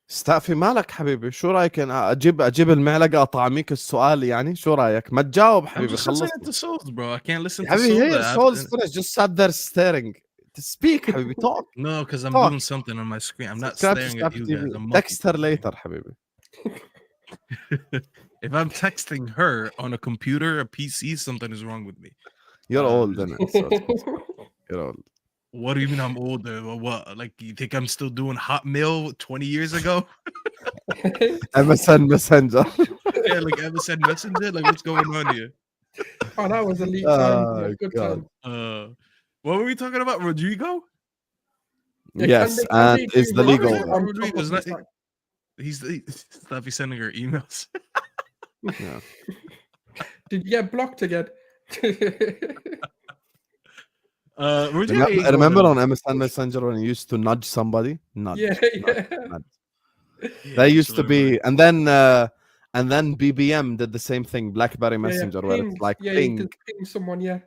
ستافي مالك حبيبي شو رايك انا اجيب المعلقه اطعميك السؤال يعني شو رايك ما تجاوب I'm حبيبي just خلص listening to Solz, bro. I can't listen to حبيبي Solz. هي Solz finished just sat there staring to speak حبيبي talk No, because I'm Talk. doing something on my screen. I'm not Subscribe to staring at Staffy you TV. guys. I'm text her multitasking. later حبيبي If I'm texting her on a computer, a PC, something is wrong with me. you're old innit? So you're old. What do you mean I'm older? Well, what? Like, you think I'm still doing Hotmail 20 years ago? MSN Messenger. Yeah, like MSN Messenger? Like, what's going on here? Oh, that was elite Oh, time. Yeah, good God. time. What were we talking about? Rodrygo? Yeah, Yes, can they and is do the league Rodrygo over? on top Rodrygo's of not- Isak? He's Staffy sending her emails. Yeah. Did you get blocked again? Rodrygo ain't going Remember to- on MSN Messenger when you used to nudge somebody? Nudge. Yeah, nudge, yeah. nudge. Yeah, They used to absolutely. be, and then BBM did the same thing, BlackBerry Messenger, where it's like you ping. can ping someone, yeah.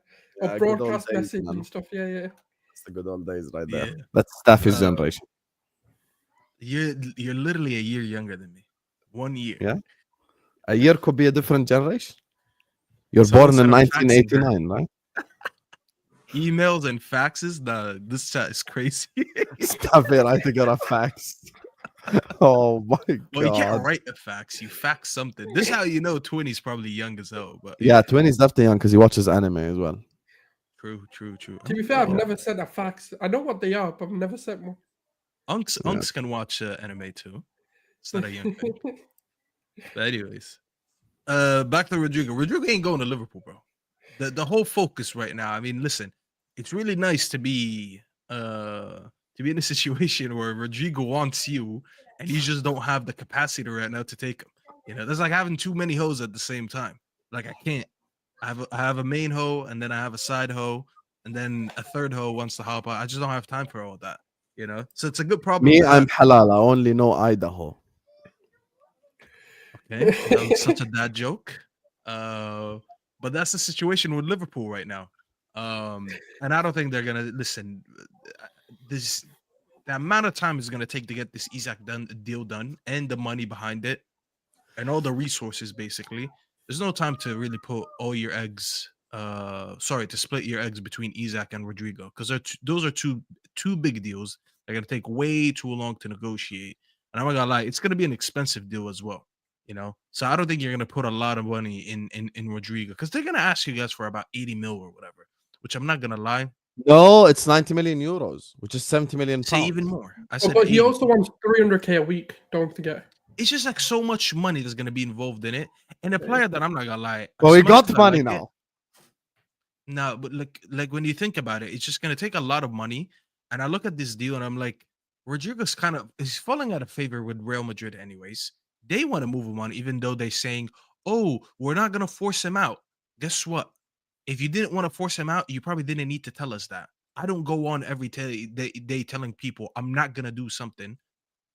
Yeah, Or good old broadcast days, message man. and stuff, yeah. It's the good old days right there. Yeah. That's Staffy's generation. You're literally a year younger than me. 1 year. Yeah. A year could be a different generation. You're Someone born in said I'm faxing her. 1989, right? Emails and faxes. Nah, this chat is crazy. Staffy writing her a fax. Oh my Well, you can't god. write a fax. You fax something. This is how you know Twinny's probably young as hell. But Yeah, 20 is definitely young because he watches anime as well. true. To be fair, I've Yeah. never sent a fax. I know what they are, but I've never sent one. Unks can watch anime too. It's not a young thing. But anyways, back to Rodrygo. Rodrygo ain't going to Liverpool, bro. The whole focus right now. I mean, listen, it's really nice to be in a situation where Rodrygo wants you and you just don't have the capacity right now to take him. You know, that's like having too many hoes at the same time. Like I can't. I have a main hoe and then I have a side hoe and then a third hoe wants to hop out. I just don't have time for all that. You know, so it's a good problem. Me, to I'm have. halal. I only know Idaho. Okay, that was such a dad joke. But But that's the situation with Liverpool right now. And I don't think they're gonna listen. This the amount of time it's gonna take to get this Isak deal done, and the money behind it, and all the resources. Basically, there's no time to really put all your eggs. To split your eggs between Isak and Rodrygo, because those are two big deals. They're gonna take way too long to negotiate, and I'm not gonna lie, it's gonna be an expensive deal as well. So I don't think you're gonna put a lot of money in Rodrygo, because they're gonna ask you guys for about 80 mil or whatever, which I'm not gonna lie, No, it's 90 million euros, which is 70 million say pounds. even more. I Oh, said but he 80. also wants 300k a week. Don't forget. It's just like so much money that's gonna be involved in it, and a player that I'm not gonna lie. Well, as we much got as I money like it- now. No, but like when you think about it, it's just gonna take a lot of money. And I look at this deal and I'm like, Rodrygo's he's falling out of favor with Real Madrid, anyways. They want to move him on, even though they're saying, "Oh, we're not gonna force him out." Guess what? If you didn't want to force him out, you probably didn't need to tell us that. I don't go on every day telling people I'm not gonna do something.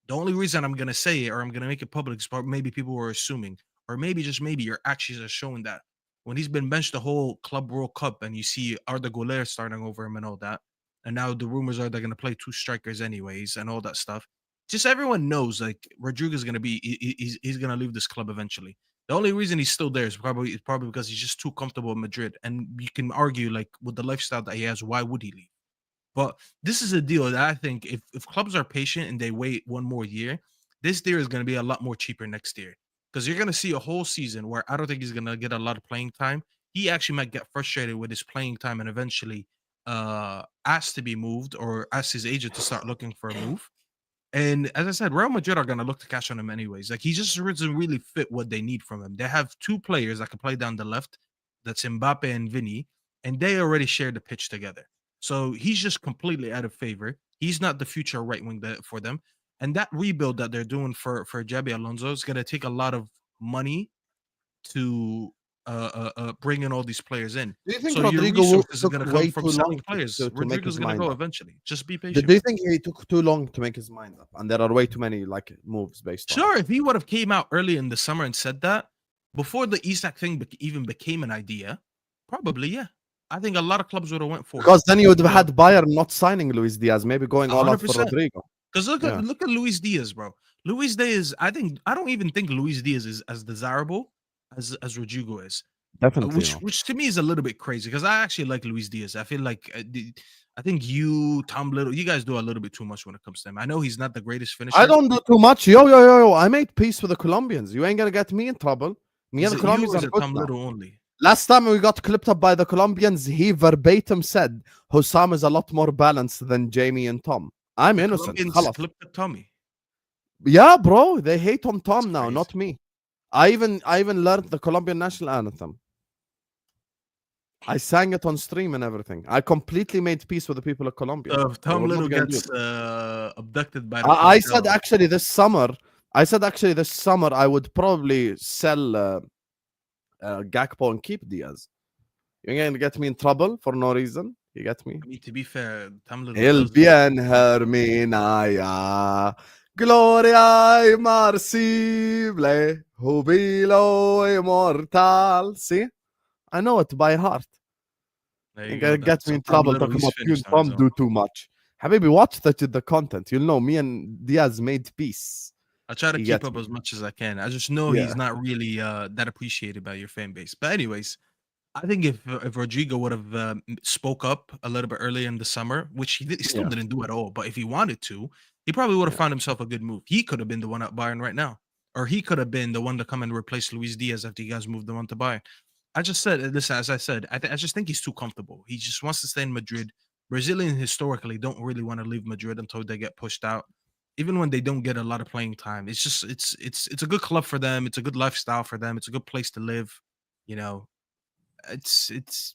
The only reason I'm gonna say it or I'm gonna make it public is maybe people were assuming, or maybe just maybe your actions are showing that when he's been benched the whole Club World Cup and you see Arda Güler starting over him and all that, and now the rumors are they're gonna play two strikers anyways and all that stuff. Just everyone knows like Rodrygo's gonna be he's gonna leave this club eventually. The only reason he's still there is probably because he's just too comfortable in Madrid, and you can argue like with the lifestyle that he has, why would he leave? But this is a deal that I think if clubs are patient and they wait one more year, this deal is going to be a lot more cheaper next year, because you're going to see a whole season where I don't think he's going to get a lot of playing time. He actually might get frustrated with his playing time and eventually ask to be moved or ask his agent to start looking for a move. And as I said, Real Madrid are going to look to cash on him anyways. Like he just doesn't really fit what they need from him. They have two players that can play down the left. That's Mbappe and Vinny, and they already share the pitch together. So he's just completely out of favor. He's not the future right wing for them. And that rebuild that they're doing for Jabi Alonso is going to take a lot of money to bring in all these players in. Do you think So your Rodrygo resources are took going to way come from too selling long players. to make Rodrygo's his going to mind go up? eventually. Just be Do patient. you think he took too long to make his mind up, and there are way too many like moves based on it? Sure, if he would have came out early in the summer and said that before the Isak thing even became an idea, probably yeah. I think a lot of clubs would have went for it. Because then you would have had Bayern not signing Luis Diaz, maybe going all out for 100%. Rodrygo. Because look at Luis Diaz, bro. Luis Diaz, I don't even think Luis Diaz is as desirable as Rodrygo is. Definitely. not. Which to me is a little bit crazy, because I actually like Luis Diaz. I feel like I think you, Tom Little, you guys do a little bit too much when it comes to him. I know he's not the greatest finisher. I don't do too much. Yo. I made peace with the Colombians. You ain't gonna get me in trouble. Me and the Colombians are good Tom now. Little only. Last time we got clipped up by the Colombians, he verbatim said Hussam is a lot more balanced than Jamie and Tom. I'm innocent. Colombians خلاص. clipped at Tommy. Yeah, bro. They hate on Tom That's now, crazy. not me. I even learned the Colombian national anthem. I sang it on stream and everything. I completely made peace with the people of Colombia. So if Tom We're not Little gonna do gets abducted by the I said cartel, actually this summer. I would probably sell Gakpo and keep Diaz. You're gonna get me in trouble for no reason. You get me? I mean, to be fair, Tom Little El does- bien herminaya, gloria immersible, jubilo immortal. See? I know it by heart. There You're you gonna go, get then. me in So Tom trouble Little, talking he's about you and finished on his Tom own. do too much. Habibi, watch the content. You'll know me and Diaz made peace. I try to You keep get up me? as much as I can. I just know Yeah. he's not really that appreciated by your fan base. But anyways, I think if Rodrygo would have spoke up a little bit earlier in the summer, which he still Yeah. didn't do at all, but if he wanted to, he probably would have Yeah. found himself a good move. He could have been the one at Bayern right now, or he could have been the one to come and replace Luis Diaz after you guys moved him on to Bayern. I just said, listen, as I said, I just think he's too comfortable. He just wants to stay in Madrid. Brazilians historically don't really want to leave Madrid until they get pushed out. Even when they don't get a lot of playing time, it's just it's a good club for them. It's a good lifestyle for them. It's a good place to live. You know, it's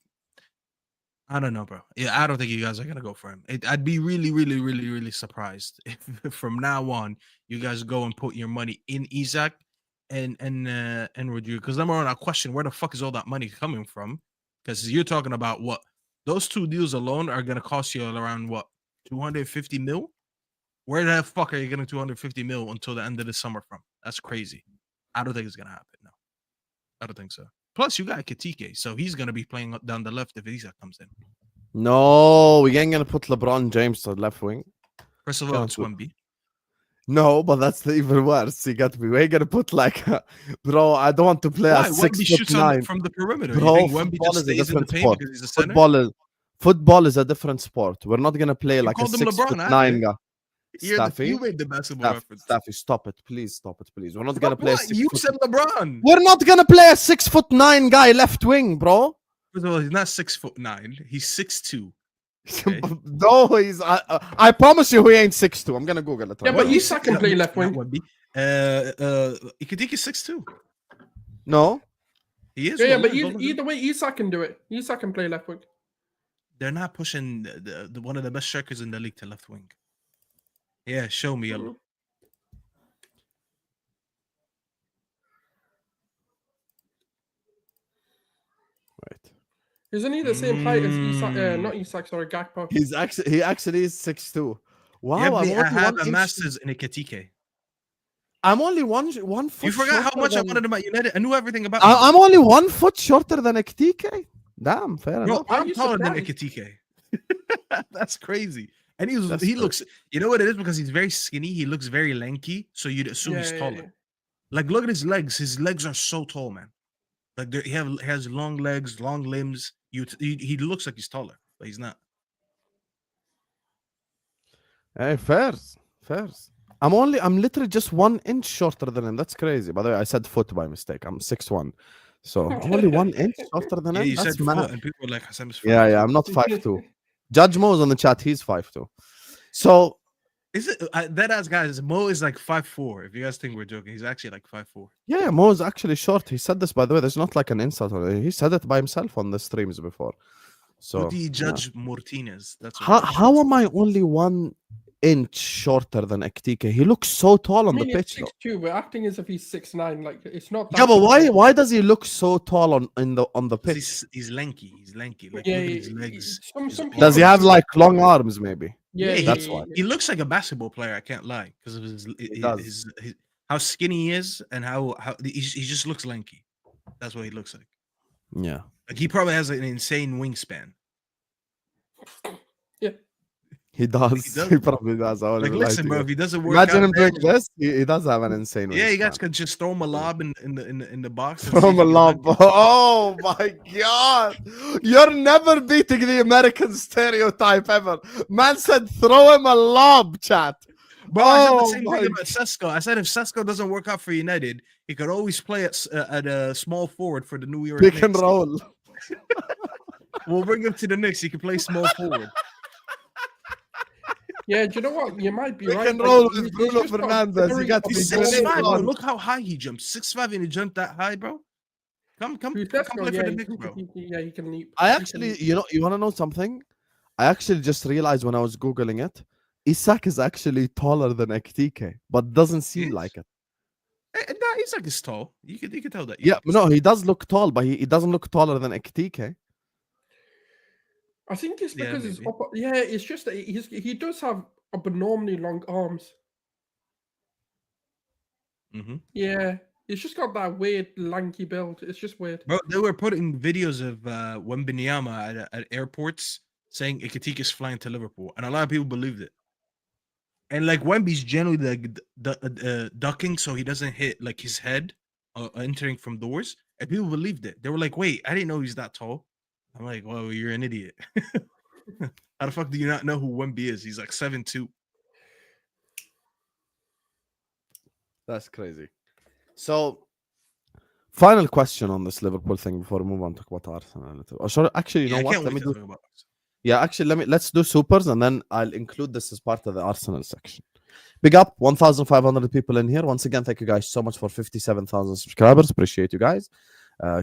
I don't know, bro. Yeah, I don't think you guys are gonna go for him. I'd be really, really, really, really surprised if from now on you guys go and put your money in Isak and Rodrygo. Because number one, I question where the fuck is all that money coming from? Because you're talking about what those two deals alone are gonna cost you around what 250 mil. Where the fuck are you getting 250 mil until the end of the summer from? That's crazy. I don't think it's gonna happen. No, I don't think so. Plus, you got Ekitike, so he's gonna be playing down the left if Isak comes in. No, we ain't gonna put LeBron James to left wing. First of all, it's Wemby. No, but that's even worse. You got me. We ain't gonna put like, bro. I don't want to play Why? at Wemby 6'9". shoots from the perimeter. Bro, you think Wemby football just is a stays in the different paint sport. because he's a center? Football is a different sport. We're not gonna play like a called him LeBron, 6'9" guy. You made the basketball reference. Staffy, stop it, please. Stop it, please. We're not Stop gonna play. what? You said LeBron. We're not gonna play a 6'9" guy left wing, bro. First of all, he's not 6'9". He's 6'2". Okay. No, he's. I promise you, he ain't 6'2". I'm gonna Google it. Yeah, but Isak can play left wing. Ekitike 6'2". No, he is. Yeah, but either way, Isak can do it. Isak can play left wing. They're not pushing the one of the best strikers in the league to left wing. Yeah, show me. Mhm. Right. Isn't he the same height as Isak? Not Isak, sorry, Gakpo. He actually is 6'2". Wow, Yeah, I'm I have a only master's in Ekitike. I'm only one foot. You forgot how much I wanted him at United. I knew everything about him. I'm only 1 foot shorter than Ekitike. Damn, fair enough. I'm taller than surprised? Ekitike. That's crazy. And he That's looks, you know what it is? Because he's very skinny. He looks very lanky. So you'd assume he's taller. Yeah. Like, look at his legs. His legs are so tall, man. Like, he has long legs, long limbs. He looks like he's taller, but he's not. Hey, fairs. I'm literally just 1 inch shorter than him. That's crazy. By the way, I said foot by mistake. I'm 6'1". So I'm only 1 inch shorter than Yeah, him. you That's said mad. foot, and people were like, Hassan's foot. Yeah, I'm not 5'2". Judge Mo's on the chat. He's 5'2". So Is it that ass guys? Mo is like 5'4". If you guys think we're joking, he's actually like 5'4". yeah, Mo's actually short. He said this, by the way. There's not like an insult on it. He said it by himself on the streams before. So Who do you judge Martinez? That's how am I only 1 inch shorter than Ekitike? He looks so tall on the pitch. He's 6'2", but acting as if he's 6'9". Like, it's not that. Yeah, but why does he look so tall on the pitch? He's lanky. He's lanky. Like, Yeah, look at his legs. some His Does he arms. have like long arms? Maybe. Yeah, that's why. He looks like a basketball player. I can't lie, because of his how skinny he is and how he just looks lanky. That's what he looks like. Yeah. Like, he probably has an insane wingspan. Yeah. He does. He probably does. I Like, listen, bro, if he doesn't work imagine out, him doing this. He does have an insane. yeah, you wingspan. guys could just throw him a lob in the box. and Throw see him if a he can lob. dunk it. Oh my god! You're never beating the American stereotype ever. Man said, "Throw him a lob." Chat. Bro, I said the Oh same my thing about Sesko. I said if Sesko doesn't work out for United, he could always play at a small forward for the New York Pick and Knicks. roll. We'll bring him to the Knicks. He can play small forward. Yeah, do you know what? You might be Pick right. and roll He's with Bruno just got Fernandes. very- You got He's to be 6'5", bro. strong. Look how high he jumps. 6'5", and he jumped that high, bro. Come Who's play Sesko? for Yeah, the he Knicks, can- bro. he can leap. I He can actually, leap. you want to know something? I actually just realized when I was googling it, Isak is actually taller than Ekitike, but doesn't seem is? like it. Nah, Isak is tall. You can tell that. Yeah, no, he does look tall, but he doesn't look taller than Ekitike. I think it's Yeah, because his maybe. it's just that he does have abnormally long arms. Mm-hmm. Yeah, he's just got that weird lanky build. It's just weird. Bro, they were putting videos of Wembenyama at airports saying Ekitike is flying to Liverpool, and a lot of people believed it. And like Wemby's generally like ducking so he doesn't hit like his head entering from doors, and people believed it. They were like, "Wait, I didn't know he's that tall." I'm like, "Well, you're an idiot. How the fuck do you not know who Wemby is? He's like 7'2". That's crazy. So, final question on this Liverpool thing before we move on to talk about Arsenal. Or sorry, actually, you know I what? can't Let me wait to do. talk about this. Yeah, actually, let's do supers, and then I'll include this as part of the Arsenal section. Big up, 1,500 people in here. Once again, thank you guys so much for 57,000 subscribers. Appreciate you guys.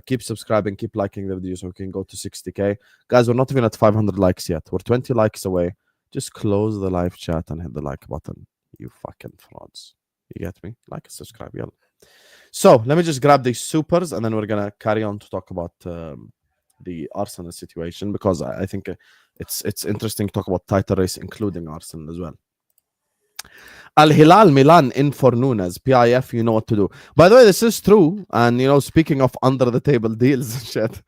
Keep subscribing, keep liking the video so we can go to 60k. Guys, we're not even at 500 likes yet. We're 20 likes away. Just close the live chat and hit the like button. You fucking frauds. You get me? Like and subscribe, yalla. So let me just grab these supers, and then we're gonna carry on to talk about the Arsenal situation, because I think it's interesting to talk about title race, including Arsenal as well. Al Hilal Milan in for Nunes. PIF, you know what to do. By the way, this is true. And, speaking of under the table deals and shit,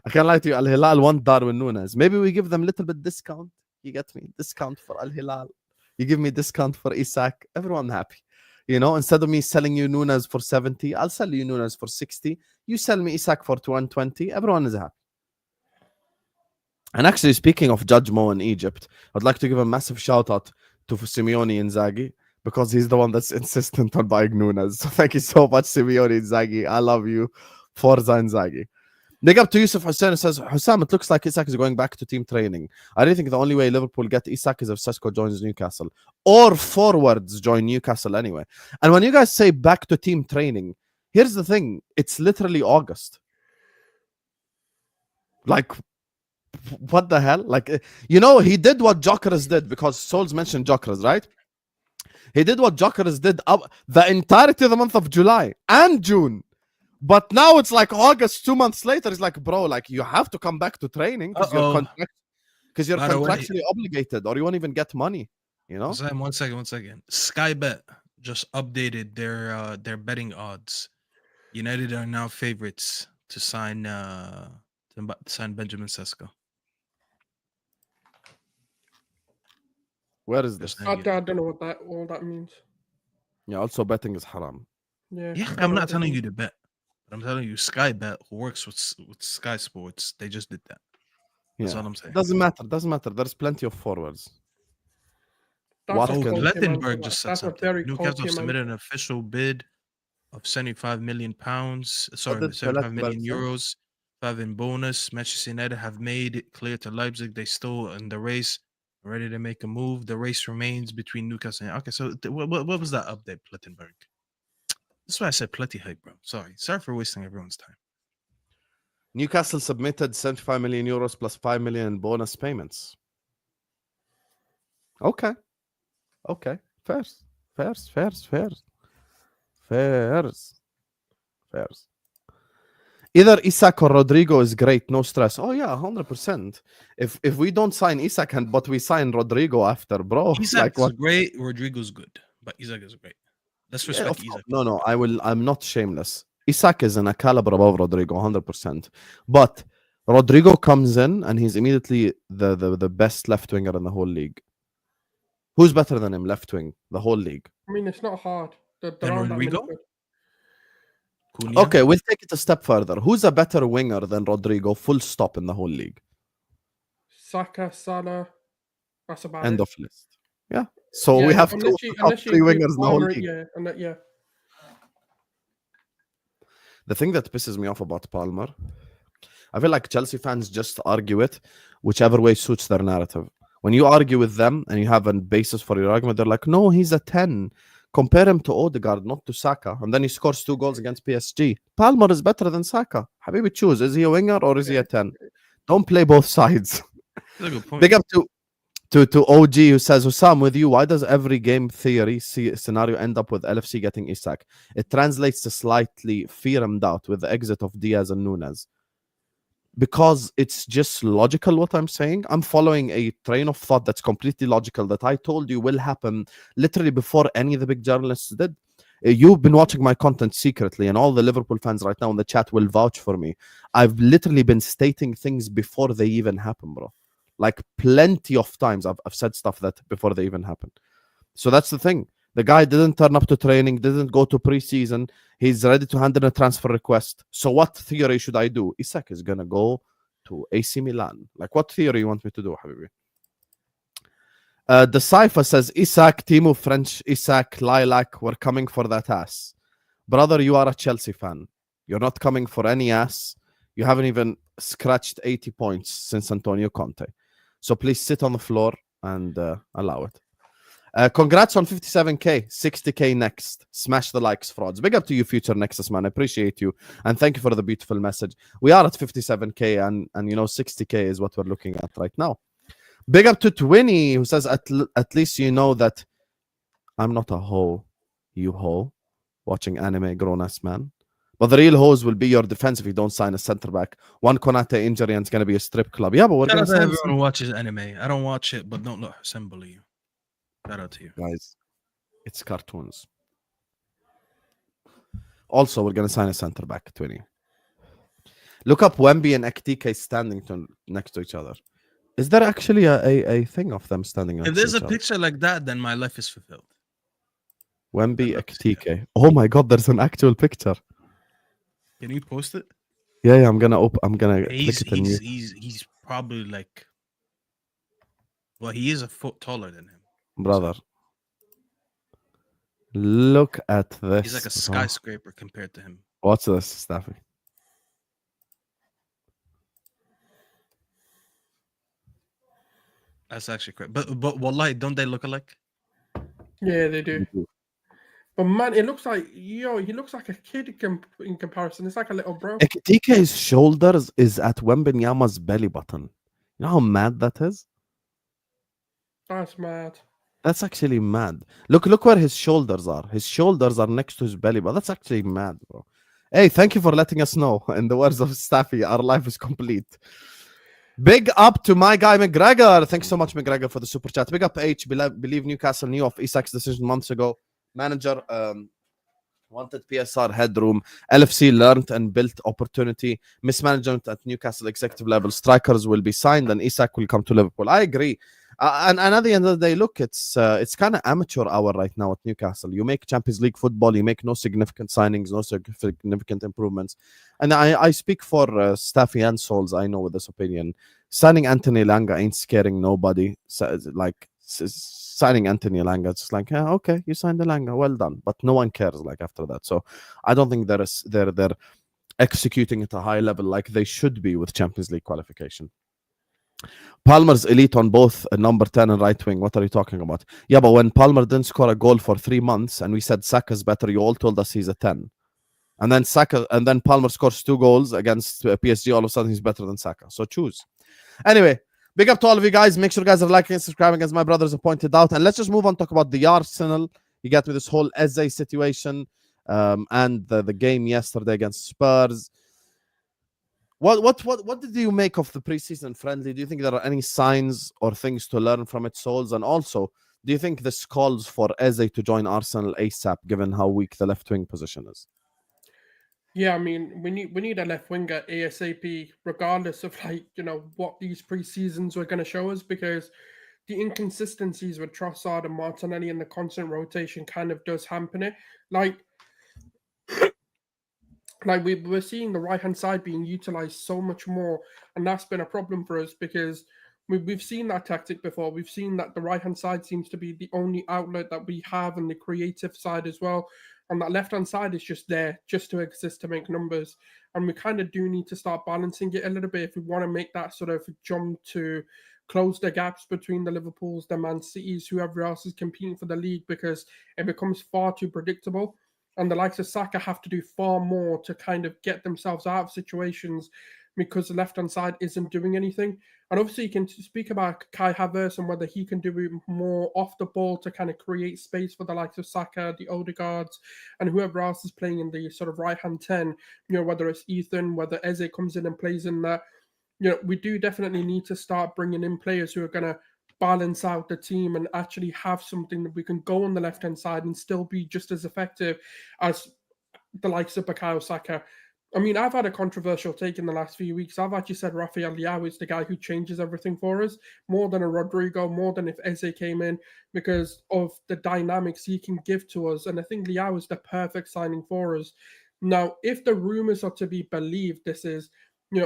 I can't lie to you. Al Hilal want Darwin Nunes. Maybe we give them a little bit discount. You get me? Discount for Al Hilal. You give me discount for Isak. Everyone happy. Instead of me selling you Nunes for 70, I'll sell you Nunes for 60. You sell me Isak for 120. Everyone is happy. And actually, speaking of Judge Mo in Egypt, I'd like to give a massive shout out to Simeone Inzaghi, because he's the one that's insistent on buying Nunes. So thank you so much, Simeone Inzaghi. I love you. Forza Inzaghi. Big up to Yusuf Hussein, who says, Hussam, it looks like Isak is going back to team training. I really think the only way Liverpool get Isak is if Sesko joins Newcastle. Or forwards join Newcastle anyway. And when you guys say back to team training, here's the thing. It's literally August. Like, what the hell? Like, he did what Gyokeres did, because Solz mentioned Gyokeres, right? He did what Gyokeres did up the entirety of the month of July and June. But now it's like August, 2 months later. It's like, bro, like, you have to come back to training because you're contractually obligated, or you won't even get money. One second. Sky Bet just updated their betting odds. United are now favorites to sign Benjamin Sesko. Where is this? I don't know what all that means. Yeah, also betting is haram. Yeah, I'm not telling you to bet. But I'm telling you, Sky Bet, who works with Sky Sports, they just did that. That's all I'm saying. Doesn't matter. There's plenty of forwards. Lettenberg just said something. Newcastle submitted an official bid of 75 million pounds. Sorry, 75 million euros. 5 in bonus. Manchester United have made it clear to Leipzig they still in the race, ready to make a move. The race remains between Newcastle and... Okay, so what was that update, Plettenberg? That's why I said plenty hype, bro. Sorry for wasting everyone's time. Newcastle submitted 75 million euros plus 5 million in bonus payments. Okay. Fairs. Either Isak or Rodrygo is great, no stress. Oh yeah, 100%. If we don't sign Isak but we sign Rodrygo after, bro. Isak is great, Rodrygo's good, but Isak is great. Let's respect Isak. No, I'm not shameless. Isak is in a caliber above Rodrygo, 100%. But Rodrygo comes in and he's immediately the best left winger in the whole league. Who's better than him, left wing, the whole league? I mean, it's not hard. Rodrygo? Okay, we'll take it a step further. Who's a better winger than Rodrygo, full stop, in the whole league? Saka, Salah. That's about End it. of list. Yeah. So we have top 3 wingers in the whole league. Yeah. The thing that pisses me off about Palmer, I feel like Chelsea fans just argue it whichever way suits their narrative. When you argue with them and you have a basis for your argument, they're like, no, he's a 10. Compare him to Odegaard, not to Saka. And then he scores 2 goals against PSG. Palmer is better than Saka. Habibi, choose. Is he a winger or is he a 10? Don't play both sides. That's a good point. Big up to OG, who says, Hussam, with you, why does every game theory scenario end up with LFC getting Isak? It translates to slightly fear and doubt with the exit of Diaz and Nunes. Because it's just logical what I'm saying. I'm following a train of thought that's completely logical that I told you will happen literally before any of the big journalists did. You've been watching my content secretly, and all the Liverpool fans right now in the chat will vouch for me. I've literally been stating things before they even happen, bro. Like plenty of times I've said stuff that before they even happen. So that's the thing. The guy didn't turn up to training, didn't go to preseason. He's ready to hand in a transfer request. So what theory should I do? Isak is going to go to AC Milan. Like, what theory you want me to do, Habibi? The Cypher says, Isak, Timo, French, Isak, Lilac, we're coming for that ass. Brother, you are a Chelsea fan. You're not coming for any ass. You haven't even scratched 80 points since Antonio Conte. So please sit on the floor and allow it. Congrats on 57k, 60k next. Smash the likes, frauds. Big up to you, future Nexus man. I appreciate you, and thank you for the beautiful message. We are at 57k, and 60k is what we're looking at right now. Big up to Twinny, who says at least you know that I'm not a hoe, you hoe, watching anime grown ass man. But the real hoes will be your defense if you don't sign a center back. One Konate injury and it's gonna be a strip club. Yeah, but we're gonna. Everyone watches anime. I don't watch it, but don't let Hassan bully you. Shout out to you, guys. It's cartoons. Also, we're going to sign a center back, 20. Look up Wemby and Ekitike standing next to each other. Is there actually a thing of them standing next If to there's each a other? picture like that, then my life is fulfilled. Wemby, I'd love to see Ekitike. Oh my God, there's an actual picture. Can you post it? Yeah, I'm gonna click He's it and he's probably like, well, he is a foot taller than him. brother. Look at this. He's like a bro. skyscraper compared to him. What's this, Staffy? That's actually great. But wallahi, don't they look alike? Yeah, they do. But man, it looks like he looks like a kid in comparison. It's like a little bro. Ekitike's shoulders is at Wembenyama's belly button. You know how mad that is? That's mad. That's actually mad. Look where his shoulders are. His shoulders are next to his belly, but that's actually mad, bro. Hey, thank you for letting us know. In the words of Staffy, our life is complete. Big up to my guy McGregor. Thanks so much, McGregor, for the super chat. Big up H. Believe Newcastle knew of Isak's decision months ago. Manager wanted PSR headroom. LFC learned and built opportunity. Mismanagement at Newcastle executive level. Strikers will be signed and Isak will come to Liverpool. I agree. And at the end of the day, look, it's kind of amateur hour right now at Newcastle. You make Champions League football, you make no significant signings, no significant improvements. And I speak for Staffy and Solz, I know with this opinion. Signing Anthony Langa ain't scaring nobody. Signing Anthony Langa, it's just like, yeah, okay, you signed the Langa, well done. But no one cares like after that. So I don't think they're executing at a high level like they should be with Champions League qualification. Palmer's elite on both number 10 and right wing. What are you talking about? Yeah, but when Palmer didn't score a goal for 3 months and we said Saka's better, you all told us he's a 10. And then Palmer scores 2 goals against PSG. All of a sudden, he's better than Saka. So choose. Anyway, big up to all of you guys. Make sure you guys are liking and subscribing, as my brothers have pointed out. And let's just move on, talk about the Arsenal. You get me this whole Eze situation and the game yesterday against Spurs. What did you make of the preseason friendly? Do you think there are any signs or things to learn from it, Solz? And also, do you think this calls for Eze to join Arsenal ASAP, given how weak the left wing position is? Yeah, I mean, we need a left winger ASAP, regardless of what these preseasons were going to show us, because the inconsistencies with Trossard and Martinelli and the constant rotation kind of does hamper it. Like we're seeing the right-hand side being utilized so much more, and that's been a problem for us because we've seen that tactic before. We've seen that the right-hand side seems to be the only outlet that we have, and the creative side as well. And that left-hand side is just there, just to exist to make numbers. And we kind of do need to start balancing it a little bit if we want to make that sort of jump to close the gaps between the Liverpools, the Man Cities, whoever else is competing for the league, because it becomes far too predictable. And the likes of Saka have to do far more to kind of get themselves out of situations because the left-hand side isn't doing anything. And obviously you can speak about Kai Havertz and whether he can do more off the ball to kind of create space for the likes of Saka, the Odegaards, and whoever else is playing in the sort of right-hand 10, whether it's Ethan, whether Eze comes in and plays in that. We do definitely need to start bringing in players who are going to balance out the team and actually have something that we can go on the left-hand side and still be just as effective as the likes of Bukayo Saka. I mean, I've had a controversial take in the last few weeks. I've actually said Rafael Leao is the guy who changes everything for us, more than a Rodrygo, more than if Eze came in, because of the dynamics he can give to us. And I think Leao is the perfect signing for us. Now, if the rumours are to be believed, this is,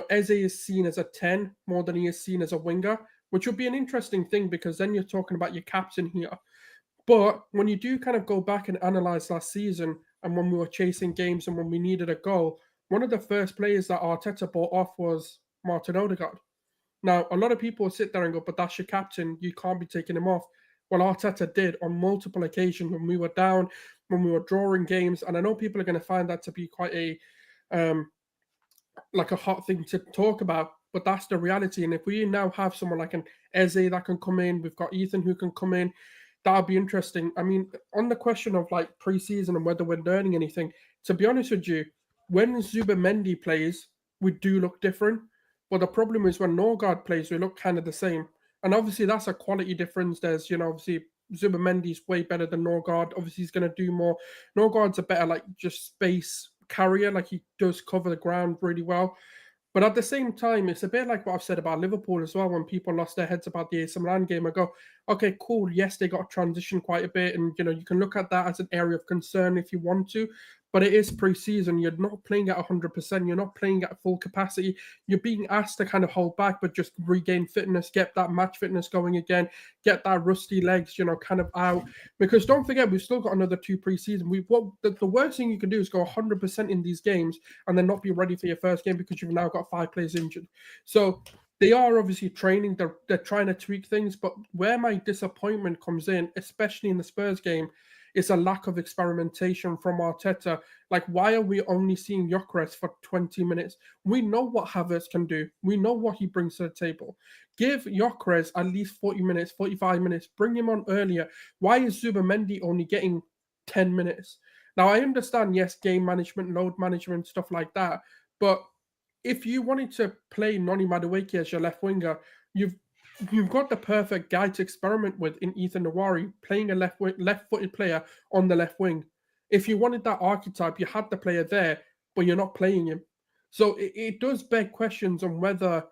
Eze is seen as a 10 more than he is seen as a winger, which would be an interesting thing because then you're talking about your captain here. But when you do kind of go back and analyse last season and when we were chasing games and when we needed a goal, one of the first players that Arteta bought off was Martin Odegaard. Now, a lot of people sit there and go, but that's your captain. You can't be taking him off. Well, Arteta did on multiple occasions when we were down, when we were drawing games. And I know people are going to find that to be quite a hot thing to talk about, but that's the reality. And if we now have someone like an Eze that can come in, we've got Ethan who can come in, that'll be interesting. I mean, on the question of preseason and whether we're learning anything, to be honest with you, when Zubimendi plays, we do look different. But the problem is when Norgard plays, we look kind of the same. And obviously that's a quality difference. There's, obviously Zubimendi's way better than Norgard. Obviously, he's going to do more. Norgard's a better like just space carrier. Like he does cover the ground really well. But at the same time, it's a bit like what I've said about Liverpool as well. When people lost their heads about the AC Milan game, I go, okay, cool. Yes, they got transition quite a bit, and you can look at that as an area of concern if you want to. But it is pre-season. You're not playing at 100%. You're not playing at full capacity. You're being asked to kind of hold back, but just regain fitness, get that match fitness going again, get that rusty legs, kind of out. Because don't forget, we've still got another 2 pre-season. The worst thing you can do is go 100% in these games and then not be ready for your first game because you've now got 5 players injured. So they are obviously training. They're trying to tweak things. But where my disappointment comes in, especially in the Spurs game, it's a lack of experimentation from Arteta. Like, why are we only seeing Gyokeres for 20 minutes? We know what Havertz can do. We know what he brings to the table. Give Gyokeres at least 40 minutes, 45 minutes. Bring him on earlier. Why is Zubimendi only getting 10 minutes? Now, I understand, yes, game management, load management, stuff like that. But if you wanted to play Noni Madueke as your left winger, you've got the perfect guy to experiment with in Ethan Nawari, playing a left-footed player on the left wing. If you wanted that archetype, you had the player there, but you're not playing him. So it does beg questions on whether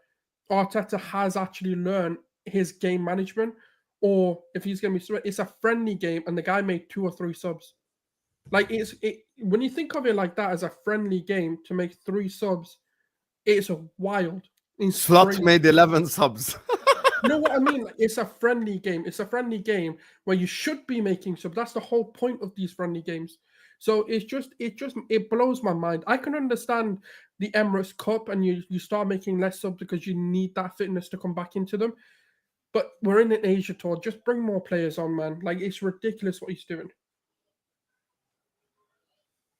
Arteta has actually learned his game management, or if he's going to be. It's a friendly game, and the guy made 2 or 3 subs. Like when you think of it like that as a friendly game to make 3 subs, it's wild. Slot made 11 subs. You know what I mean? Like, it's a friendly game. It's a friendly game where you should be making subs. That's the whole point of these friendly games. So it blows my mind. I can understand the Emirates Cup and you start making less subs because you need that fitness to come back into them. But we're in an Asia tour. Just bring more players on, man. Like, it's ridiculous what he's doing.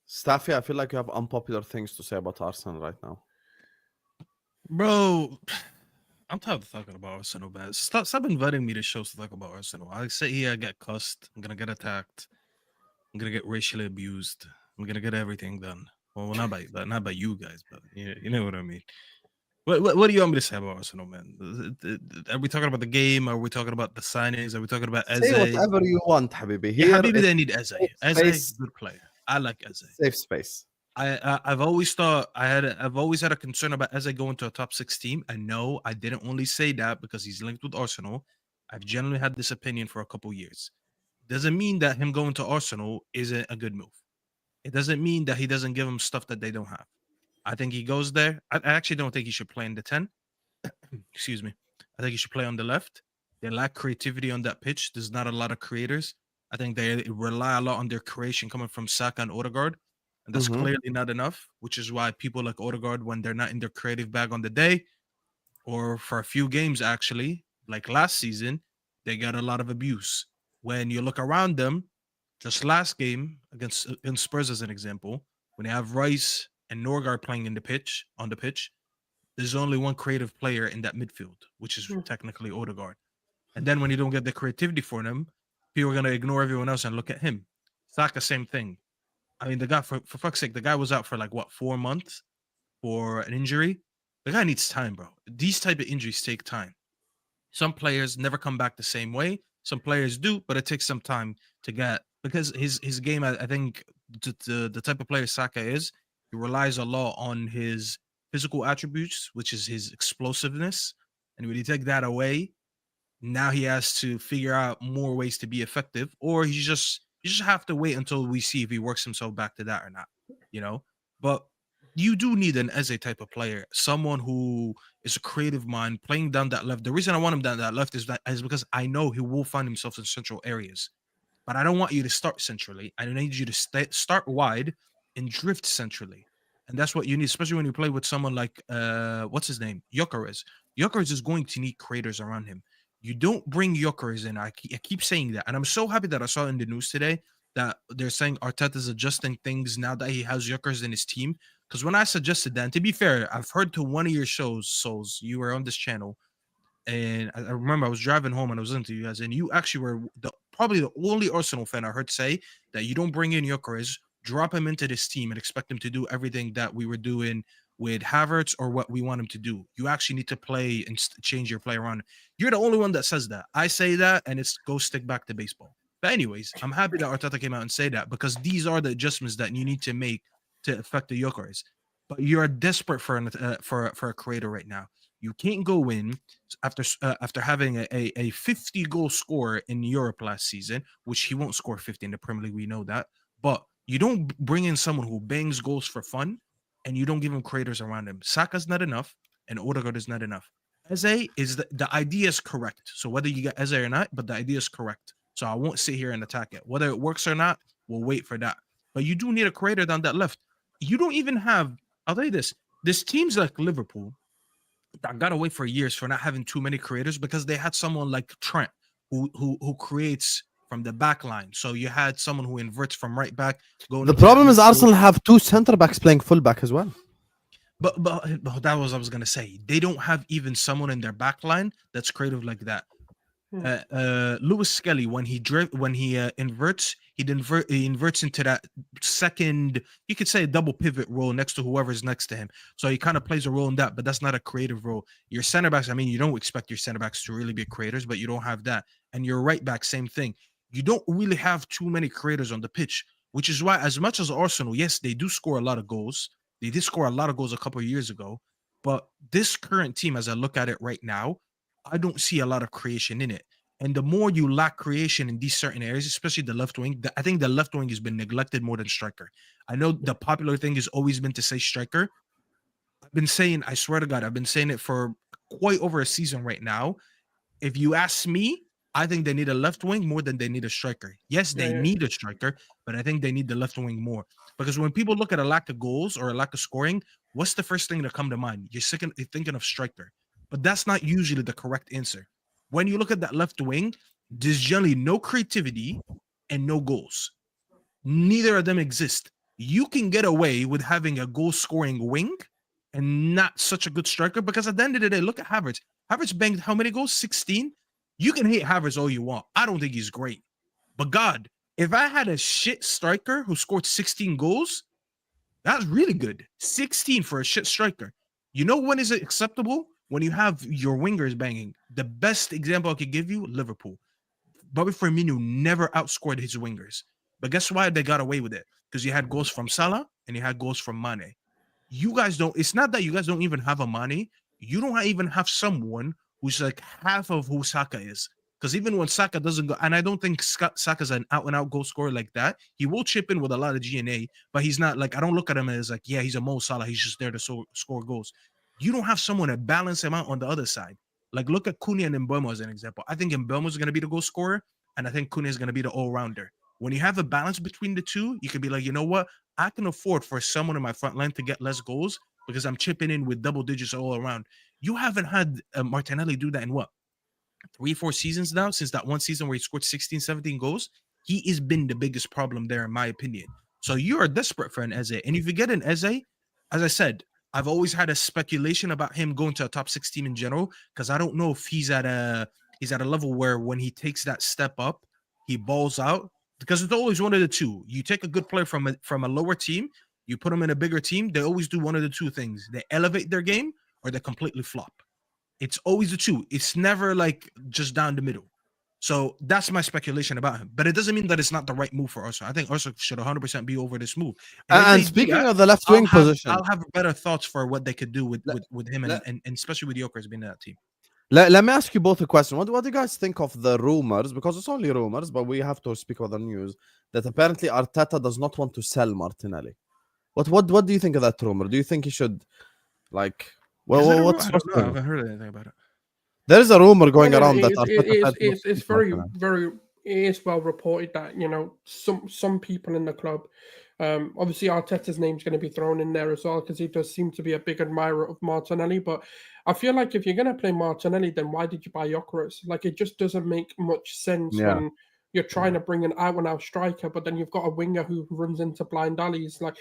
Staffy, I feel like you have unpopular things to say about Arsenal right now. Bro, I'm tired of talking about Arsenal, man. Stop inviting me to shows to talk about Arsenal. I sit here, I get cussed. I'm gonna get attacked. I'm gonna get racially abused. I'm gonna get everything done. Well, not by you guys, but you know what I mean. What do you want me to say about Arsenal, man? Are we talking about the game? Are we talking about the signings? Are we talking about Eze? Say whatever you want, Habibi. Here, yeah, Habibi, they need Eze. Eze, good player. I like Eze. Safe space. I've always thought I've always had a concern about Eze going to a top 6 team. And no, I didn't only say that because he's linked with Arsenal. I've generally had this opinion for a couple years. Doesn't mean that him going to Arsenal isn't a good move. It doesn't mean that he doesn't give them stuff that they don't have. I think he goes there. I actually don't think he should play in the 10. Excuse me. I think he should play on the left. They lack creativity on that pitch. There's not a lot of creators. I think they rely a lot on their creation coming from Saka and Odegaard. And that's clearly not enough, which is why people like Odegaard, when they're not in their creative bag on the day, or for a few games actually, like last season, they got a lot of abuse. When you look around them, just last game against Spurs as an example, when you have Rice and Norgard playing on the pitch, there's only one creative player in that midfield, which is technically Odegaard. And then when you don't get the creativity for them, people are going to ignore everyone else and look at him. Saka, same thing. I mean, the guy, for fuck's sake, the guy was out for 4 months for an injury. The guy needs time, bro. These type of injuries take time. Some players never come back the same way. Some players do, but it takes some time to get, because his game, I think the type of player Saka is, he relies a lot on his physical attributes, which is his explosiveness. And when you take that away, now he has to figure out more ways to be effective, or you just have to wait until we see if he works himself back to that or not, But you do need an Eze type of player, someone who is a creative mind playing down that left. The reason I want him down that left is because I know he will find himself in central areas. But I don't want you to start centrally. I need you to start wide and drift centrally. And that's what you need, especially when you play with someone like, what's his name? Gyokeres. Gyokeres is going to need creators around him. You don't bring Gyokeres in. I keep saying that. And I'm so happy that I saw in the news today that they're saying Arteta's adjusting things now that he has Gyokeres in his team. Because when I suggested that, and to be fair, I've heard to one of your shows, Solz, you were on this channel, and I remember I was driving home and I was listening to you guys, and you actually were probably the only Arsenal fan I heard say that you don't bring in Gyokeres, drop him into this team, and expect him to do everything that we were doing with Havertz or what we want him to do. You actually need to play and change your play around. You're the only one that says that. I say that, and it's go stick back to baseball. But anyways, I'm happy that Arteta came out and say that, because these are the adjustments that you need to make to affect the Gyokeres. But you're desperate for a creator right now. You can't go in after having a 50 goal scorer in Europe last season, which he won't score 50 in the Premier League. We know that. But you don't bring in someone who bangs goals for fun, and you don't give him creators around him. Saka's not enough, and Odegaard is not enough. Eze is the idea is correct. So whether you get Eze or not, but the idea is correct. So I won't sit here and attack it. Whether it works or not, we'll wait for that. But you do need a creator down that left. You don't even have, I'll tell you this. This team's like Liverpool that got away for years for not having too many creators, because they had someone like Trent who creates from the back line. So you had someone who inverts from right back. The problem is Arsenal have 2 center backs playing fullback as well. But that was I was gonna say. They don't have even someone in their back line that's creative like that. Lewis Skelly, when he inverts, he inverts into that second, you could say, double pivot role next to whoever's next to him. So he kind of plays a role in that, but that's not a creative role. Your center backs, I mean, you don't expect your center backs to really be creators, but you don't have that. And your right back, same thing. You don't really have too many creators on the pitch, which is why, as much as Arsenal, yes, they do score a lot of goals. They did score a lot of goals a couple of years ago, but this current team, as I look at it right now, I don't see a lot of creation in it. And the more you lack creation in these certain areas, especially the left wing, I think the left wing has been neglected more than striker. I know the popular thing has always been to say striker. I've been saying, I swear to God, I've been saying it for quite over a season right now. If you ask me, I think they need a left wing more than they need a striker. Yes, they need a striker, but I think they need the left wing more. Because when people look at a lack of goals or a lack of scoring, what's the first thing that come to mind? You're thinking of striker. But that's not usually the correct answer. When you look at that left wing, there's generally no creativity and no goals. Neither of them exist. You can get away with having a goal-scoring wing and not such a good striker, because at the end of the day, look at Havertz. Havertz banged how many goals? 16? You can hate Havertz all you want. I don't think he's great. But God, if I had a shit striker who scored 16 goals, that's really good. 16 for a shit striker. You know when is it acceptable? When you have your wingers banging. The best example I could give you, Liverpool. Bobby Firmino never outscored his wingers. But guess why they got away with it? Because you had goals from Salah and you had goals from Mane. You guys don't, it's not that you guys don't even have a Mane. You don't even have someone who's like half of who Saka is. Because even when Saka doesn't go, and I don't think Saka's an out-and-out goal scorer like that. He will chip in with a lot of G&A, but he's not like, I don't look at him as like, yeah, he's a Mo Salah. He's just there to score goals. You don't have someone to balance him out on the other side. Like, look at Cunha and Mbeumo as an example. I think Mbeumo is going to be the goal scorer, and I think Cunha is going to be the all-rounder. When you have a balance between the two, you can be like, you know what? I can afford for someone in my front line to get less goals because I'm chipping in with double digits all around. You haven't had Martinelli do that in what? 3-4 seasons now, since that one season where he scored 16, 17 goals. He has been the biggest problem there, in my opinion. So you are desperate for an Eze. And if you get an Eze, as I said, I've always had a speculation about him going to a top 6 team in general, because I don't know if he's at a level where when he takes that step up, he balls out. Because it's always one of the two. You take a good player from a lower team, you put them in a bigger team, they always do one of the two things. They elevate their game or they completely flop. It's always the two. It's never like just down the middle. So that's my speculation about him. But it doesn't mean that it's not the right move for Arsenal. I think Arsenal should 100% be over this move. And speaking of the left wing position, I'll have better thoughts for what they could do with him and especially with Gyokeres being in that team. Let me ask you both a question. What do you guys think of the rumors? Because it's only rumors, but we have to speak about the news that apparently Arteta does not want to sell Martinelli. What do you think of that rumor? Do you think he should, like, well, what's? I don't know. I haven't heard anything about it. There is a rumor going around that it's very it is well reported that some people in the club. Obviously, Arteta's name's going to be thrown in there as well because he does seem to be a big admirer of Martinelli. But I feel like if you're going to play Martinelli, then why did you buy Gyokeres? Like, it just doesn't make much sense when you're trying to bring an out-and-out striker, but then you've got a winger who runs into blind alleys. Like,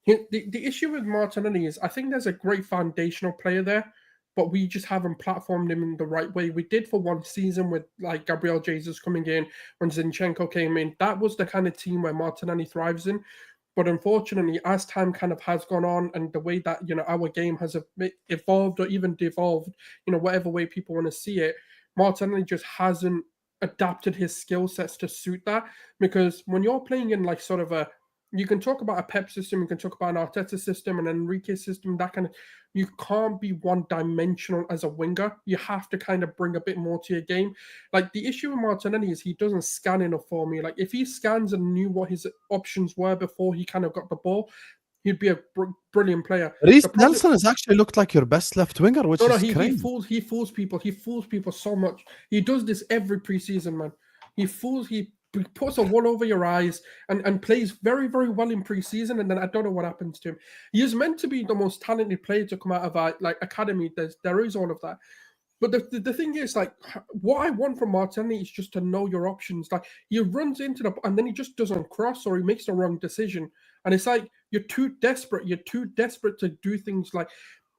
the issue with Martinelli is I think there's a great foundational player there, but we just haven't platformed him in the right way. We did for one season with like Gabriel Jesus coming in when Zinchenko came in. That was the kind of team where Martinelli thrives in. But unfortunately, as time kind of has gone on and the way that, our game has evolved or even devolved, whatever way people want to see it, Martinelli just hasn't adapted his skill sets to suit that. Because when you're playing in like sort of you can talk about a Pep system, you can talk about an Arteta system, an Enrique system, that kind of, you can't be one-dimensional as a winger. You have to kind of bring a bit more to your game. Like, the issue with Martinelli is he doesn't scan enough for me. Like, if he scans and knew what his options were before he kind of got the ball, he'd be a brilliant player. Reece Nelson has actually looked like your best left winger, which is he crazy. fools people. He fools people so much. He does this every preseason, man. He puts a wall over your eyes and plays very, very well in preseason, and then I don't know what happens to him. He is meant to be the most talented player to come out of our like academy. There is all of that. But the thing is, like, what I want from Martinelli is just to know your options. Like, he runs into and then he just doesn't cross, or he makes the wrong decision. And it's like, you're too desperate. You're too desperate to do things like,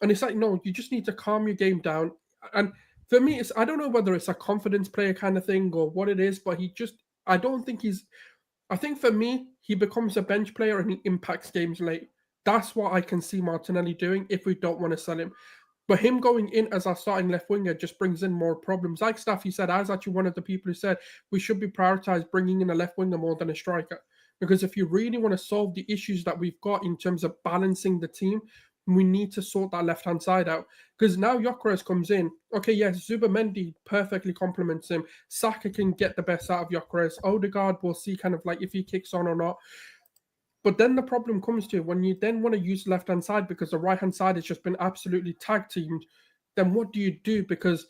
and it's like, no, you just need to calm your game down. And for me, I don't know whether it's a confidence player kind of thing or what it is, but I think for me, he becomes a bench player and he impacts games late. That's what I can see Martinelli doing if we don't want to sell him. But him going in as our starting left winger just brings in more problems. Like Staffy said, I was actually one of the people who said we should be prioritized bringing in a left winger more than a striker. Because if you really want to solve the issues that we've got in terms of balancing the team, we need to sort that left-hand side out. Because now Gyokeres comes in. Okay, yes, Zubimendi perfectly complements him. Saka can get the best out of Gyokeres. Odegaard, we'll see kind of like if he kicks on or not. But then the problem comes to when you then want to use left-hand side because the right-hand side has just been absolutely tag-teamed. Then what do you do? Because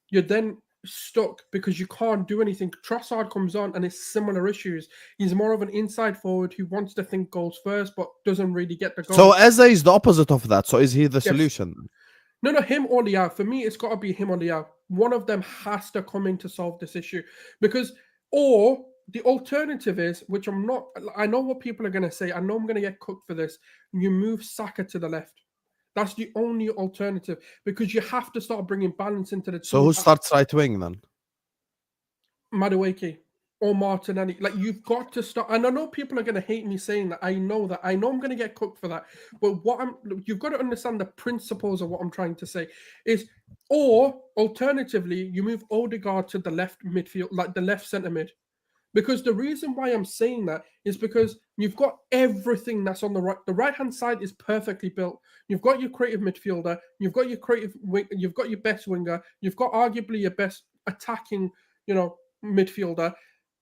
you're then stuck because you can't do anything. Trossard comes on and it's similar issues. He's more of an inside forward who wants to think goals first but doesn't really get the goal. So Eze is the opposite of that. So is he the solution? No, him or Liao. For me, it's got to be him or Liao. One of them has to come in to solve this issue. Or the alternative is, which I know what people are going to say. I know I'm going to get cooked for this. You move Saka to the left. That's the only alternative because you have to start bringing balance into the team. So who starts right wing then? Madueke or Martinelli. Like, you've got to start. And I know people are going to hate me saying that. I know I'm going to get cooked for that. But you've got to understand the principles of what I'm trying to say is, or alternatively, you move Odegaard to the left midfield, like the left centre mid. Because the reason why I'm saying that is because you've got everything that's on the right. The right-hand side is perfectly built. You've got your creative midfielder. You've got your you've got your best winger. You've got arguably your best attacking, midfielder.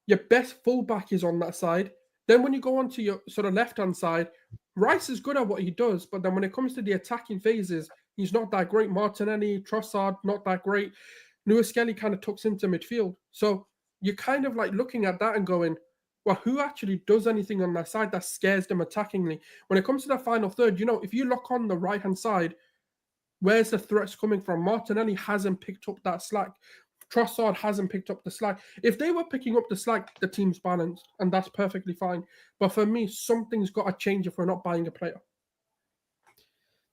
Your best fullback is on that side. Then when you go on to your sort of left-hand side, Rice is good at what he does. But then when it comes to the attacking phases, he's not that great. Martinelli, Trossard, not that great. Newcastle kind of tucks into midfield. So you're kind of like looking at that and going, well, who actually does anything on that side that scares them attackingly? When it comes to that final third, if you lock on the right-hand side, where's the threats coming from? Martinelli hasn't picked up that slack. Trossard hasn't picked up the slack. If they were picking up the slack, the team's balanced, and that's perfectly fine. But for me, something's got to change if we're not buying a player.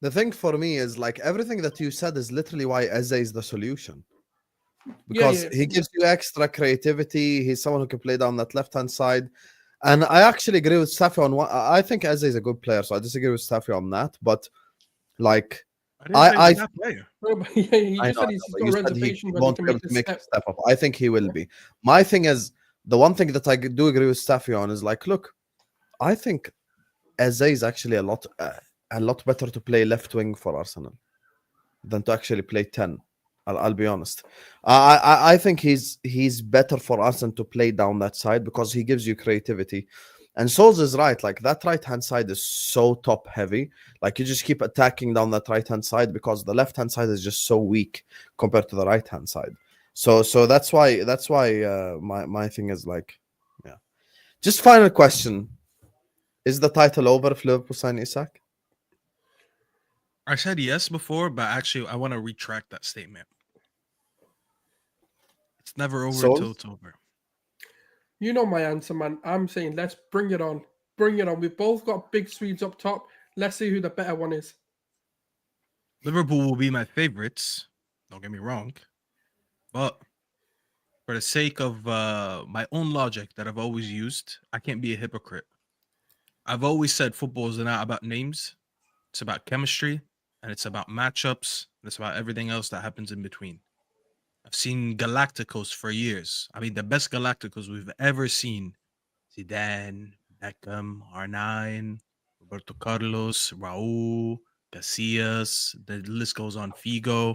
The thing for me is, like, everything that you said is literally why Eze is the solution. Because he gives you extra creativity. He's someone who can play down that left-hand side. And I actually agree with Staffy on what I think Eze is a good player, so I disagree with Staffy on that. But like I said he's got reservations he won't be able to make a step up. I think he will be. My thing is, the one thing that I do agree with Staffy on is, like, look, I think Eze is actually a lot better to play left wing for Arsenal than to actually play 10. I'll be honest. I think he's better for Arsenal to play down that side because he gives you creativity. And Solz is right. Like, that right-hand side is so top-heavy. Like, you just keep attacking down that right-hand side because the left-hand side is just so weak compared to the right-hand side. So that's why my thing is, like, yeah. Just final question. Is the title over if Liverpool sign Isak? I said yes before, but actually I want to retract that statement. It's never over until it's over. You know my answer, man. I'm saying let's bring it on. Bring it on. We've both got big Swedes up top. Let's see who the better one is. Liverpool will be my favorites. Don't get me wrong. But for the sake of my own logic that I've always used, I can't be a hypocrite. I've always said football is not about names. It's about chemistry, and it's about matchups, and it's about everything else that happens in between. I've seen Galacticos for years. I mean, the best Galacticos we've ever seen. Zidane, Beckham, R9, Roberto Carlos, Raul, Casillas, the list goes on, Figo.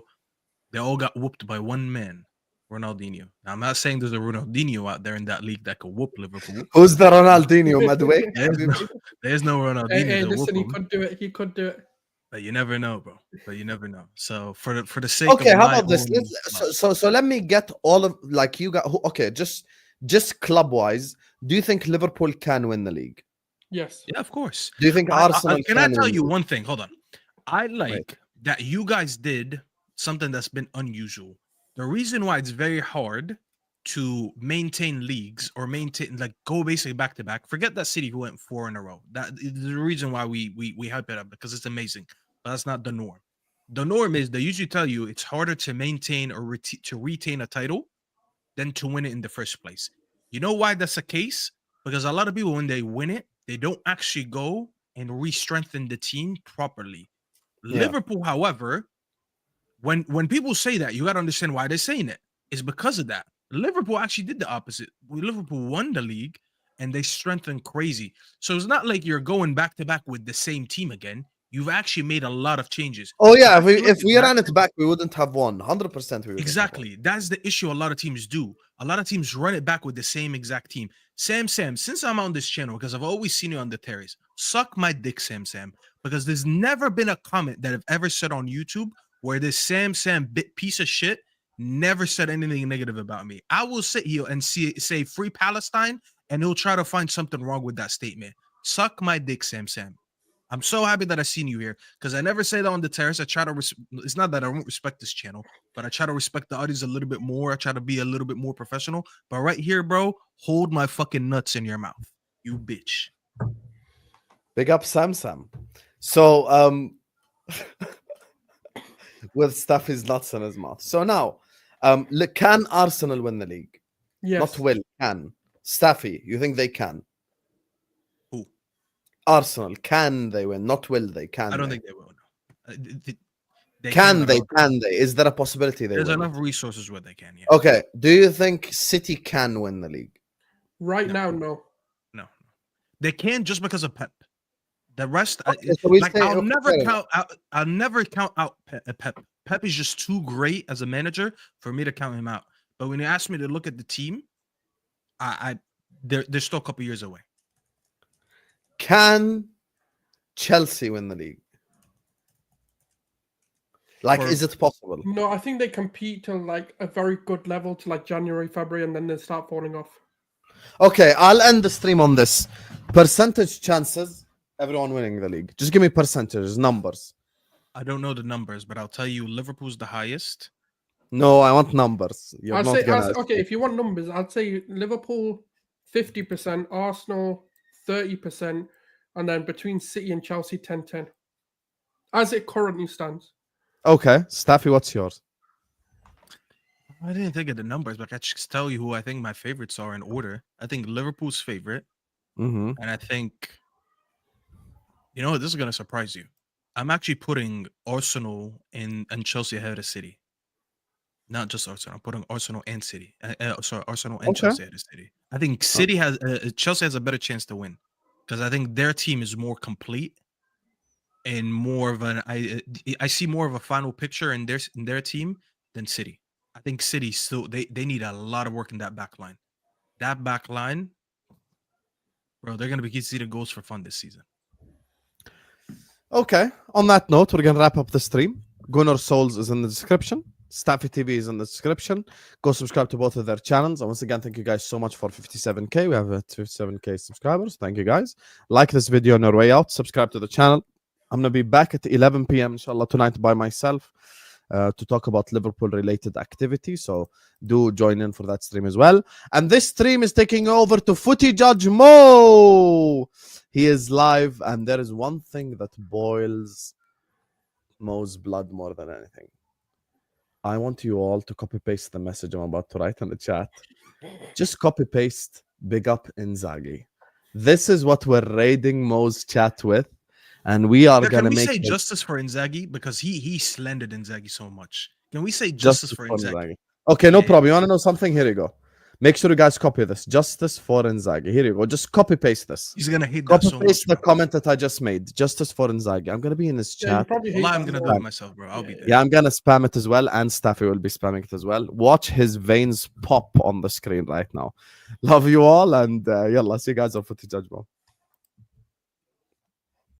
They all got whooped by one man, Ronaldinho. Now, I'm not saying there's a Ronaldinho out there in that league that could whoop Liverpool. Who's the Ronaldinho, Madueke? There's no Ronaldinho Hey, to whoop listen, he him, could do it. He could do it. but you never know, bro. But you never know. So for the sake Okay, of how my about this? own So let me get all of like you got. Okay, just club wise, do you think Liverpool can win the league? Yes. yeah, of course. Do you think Arsenal Can I can tell win you the league? one thing? Hold on. I like that you guys did something that's been unusual. The reason why it's very hard to maintain leagues or maintain like go basically back to back. Forget that City who went 4 in a row. That is the reason why we hype it up because it's amazing. But that's not the norm. The norm is they usually tell you it's harder to maintain or to retain a title than to win it in the first place. You know why that's the case? Because a lot of people, when they win it, they don't actually go and re-strengthen the team properly. Yeah. Liverpool, however, when people say that, you got to understand why they're saying it. It's because of that. Liverpool actually did the opposite. Liverpool won the league and they strengthened crazy. So it's not like you're going back to back with the same team again. You've actually made a lot of changes. Oh yeah, But if we that- ran it back, we wouldn't have won. 100%. We would Exactly. That's the issue a lot of teams do. A lot of teams run it back with the same exact team. Sam, since I'm on this channel, because I've always seen you on the terrace, suck my dick, Sam, because there's never been a comment that I've ever said on YouTube where this Sam piece of shit never said anything negative about me. I will sit here and say free Palestine, and he'll try to find something wrong with that statement. Suck my dick, Sam. I'm so happy that I seen you here because I never say that on the terrace. I try to. It's not that I won't respect this channel, but I try to respect the audience a little bit more. I try to be a little bit more professional. But right here, bro, hold my fucking nuts in your mouth, you bitch. Big up Sam. So with Staffy's nuts in his mouth. So now, can Arsenal win the league? Yes. Not will, can. Staffy, you think they can? Who? Arsenal, can they win? Not will they, can I don't they? think they will. No. They Can they? Is there a possibility they There's will? enough resources where they can, yeah. Okay, do you think City can win the league? Right now, no. No. They can just because of Pep. The rest, So I'll never count out Pep. Pep is just too great as a manager for me to count him out. But when you ask me to look at the team, they're still a couple years away. Can Chelsea win the league? Like, is it possible? No, I think they compete to like a very good level to like January, February, and then they start falling off. Okay, I'll end the stream on this. Percentage chances, everyone winning the league. Just give me percentages, numbers. I don't know the numbers, but I'll tell you Liverpool's the highest. No, I want numbers. You're I'd not say, gonna. okay, if you want numbers, I'd say Liverpool 50%, Arsenal 30%, and then between City and Chelsea 10-10. As it currently stands. Okay, Staffy, what's yours? I didn't think of the numbers, but I can just tell you who I think my favorites are in order. I think Liverpool's favorite, Mm-hmm. and I think, you know, this is gonna surprise you. I'm actually putting Arsenal and Chelsea ahead of City. Not just Arsenal. I'm putting Arsenal and City. Arsenal and Chelsea ahead of City. I think City has Chelsea has a better chance to win because I think their team is more complete and more of an. I see more of a final picture in their team than City. I think City still they need a lot of work in that back line. That back line, bro, they're gonna be conceding goals for fun this season. Okay. On that note, we're gonna wrap up the stream. Gunnar Solz is in the description. Staffy TV is in the description. Go subscribe to both of their channels. And once again, thank you guys so much for 57k. We have 57k subscribers. Thank you guys. Like this video on your way out. Subscribe to the channel. I'm gonna be back at 11 p.m. inshallah tonight by myself to talk about Liverpool related activity. So do join in for that stream as well. And this stream is taking over to Footy Judge Mo. He is live, and there is one thing that boils Mo's blood more than anything. I want you all to copy paste the message I'm about to write in the chat. Just copy paste big up Inzaghi. This is what we're raiding Mo's chat with, and we are Can gonna we make say it justice for Inzaghi because he slandered Inzaghi so much? Can we say justice for Inzaghi? Inzaghi. Okay, no Yeah. problem. You want to know something? Here you go. Make sure you guys copy this. Justice for Inzaghi. Here you go. Just copy paste this. He's gonna hate that Copy so much. paste the Bro. comment that I just made. Justice for Inzaghi. I'm gonna be in his Yeah, you chat. probably hate Well, that I'm gonna do more. it myself, bro. I'll be there. Yeah, I'm gonna spam it as well, and Staffy will be spamming it as well. Watch his veins pop on the screen right now. Love you all, and yalla, see you guys on Footy Judgment.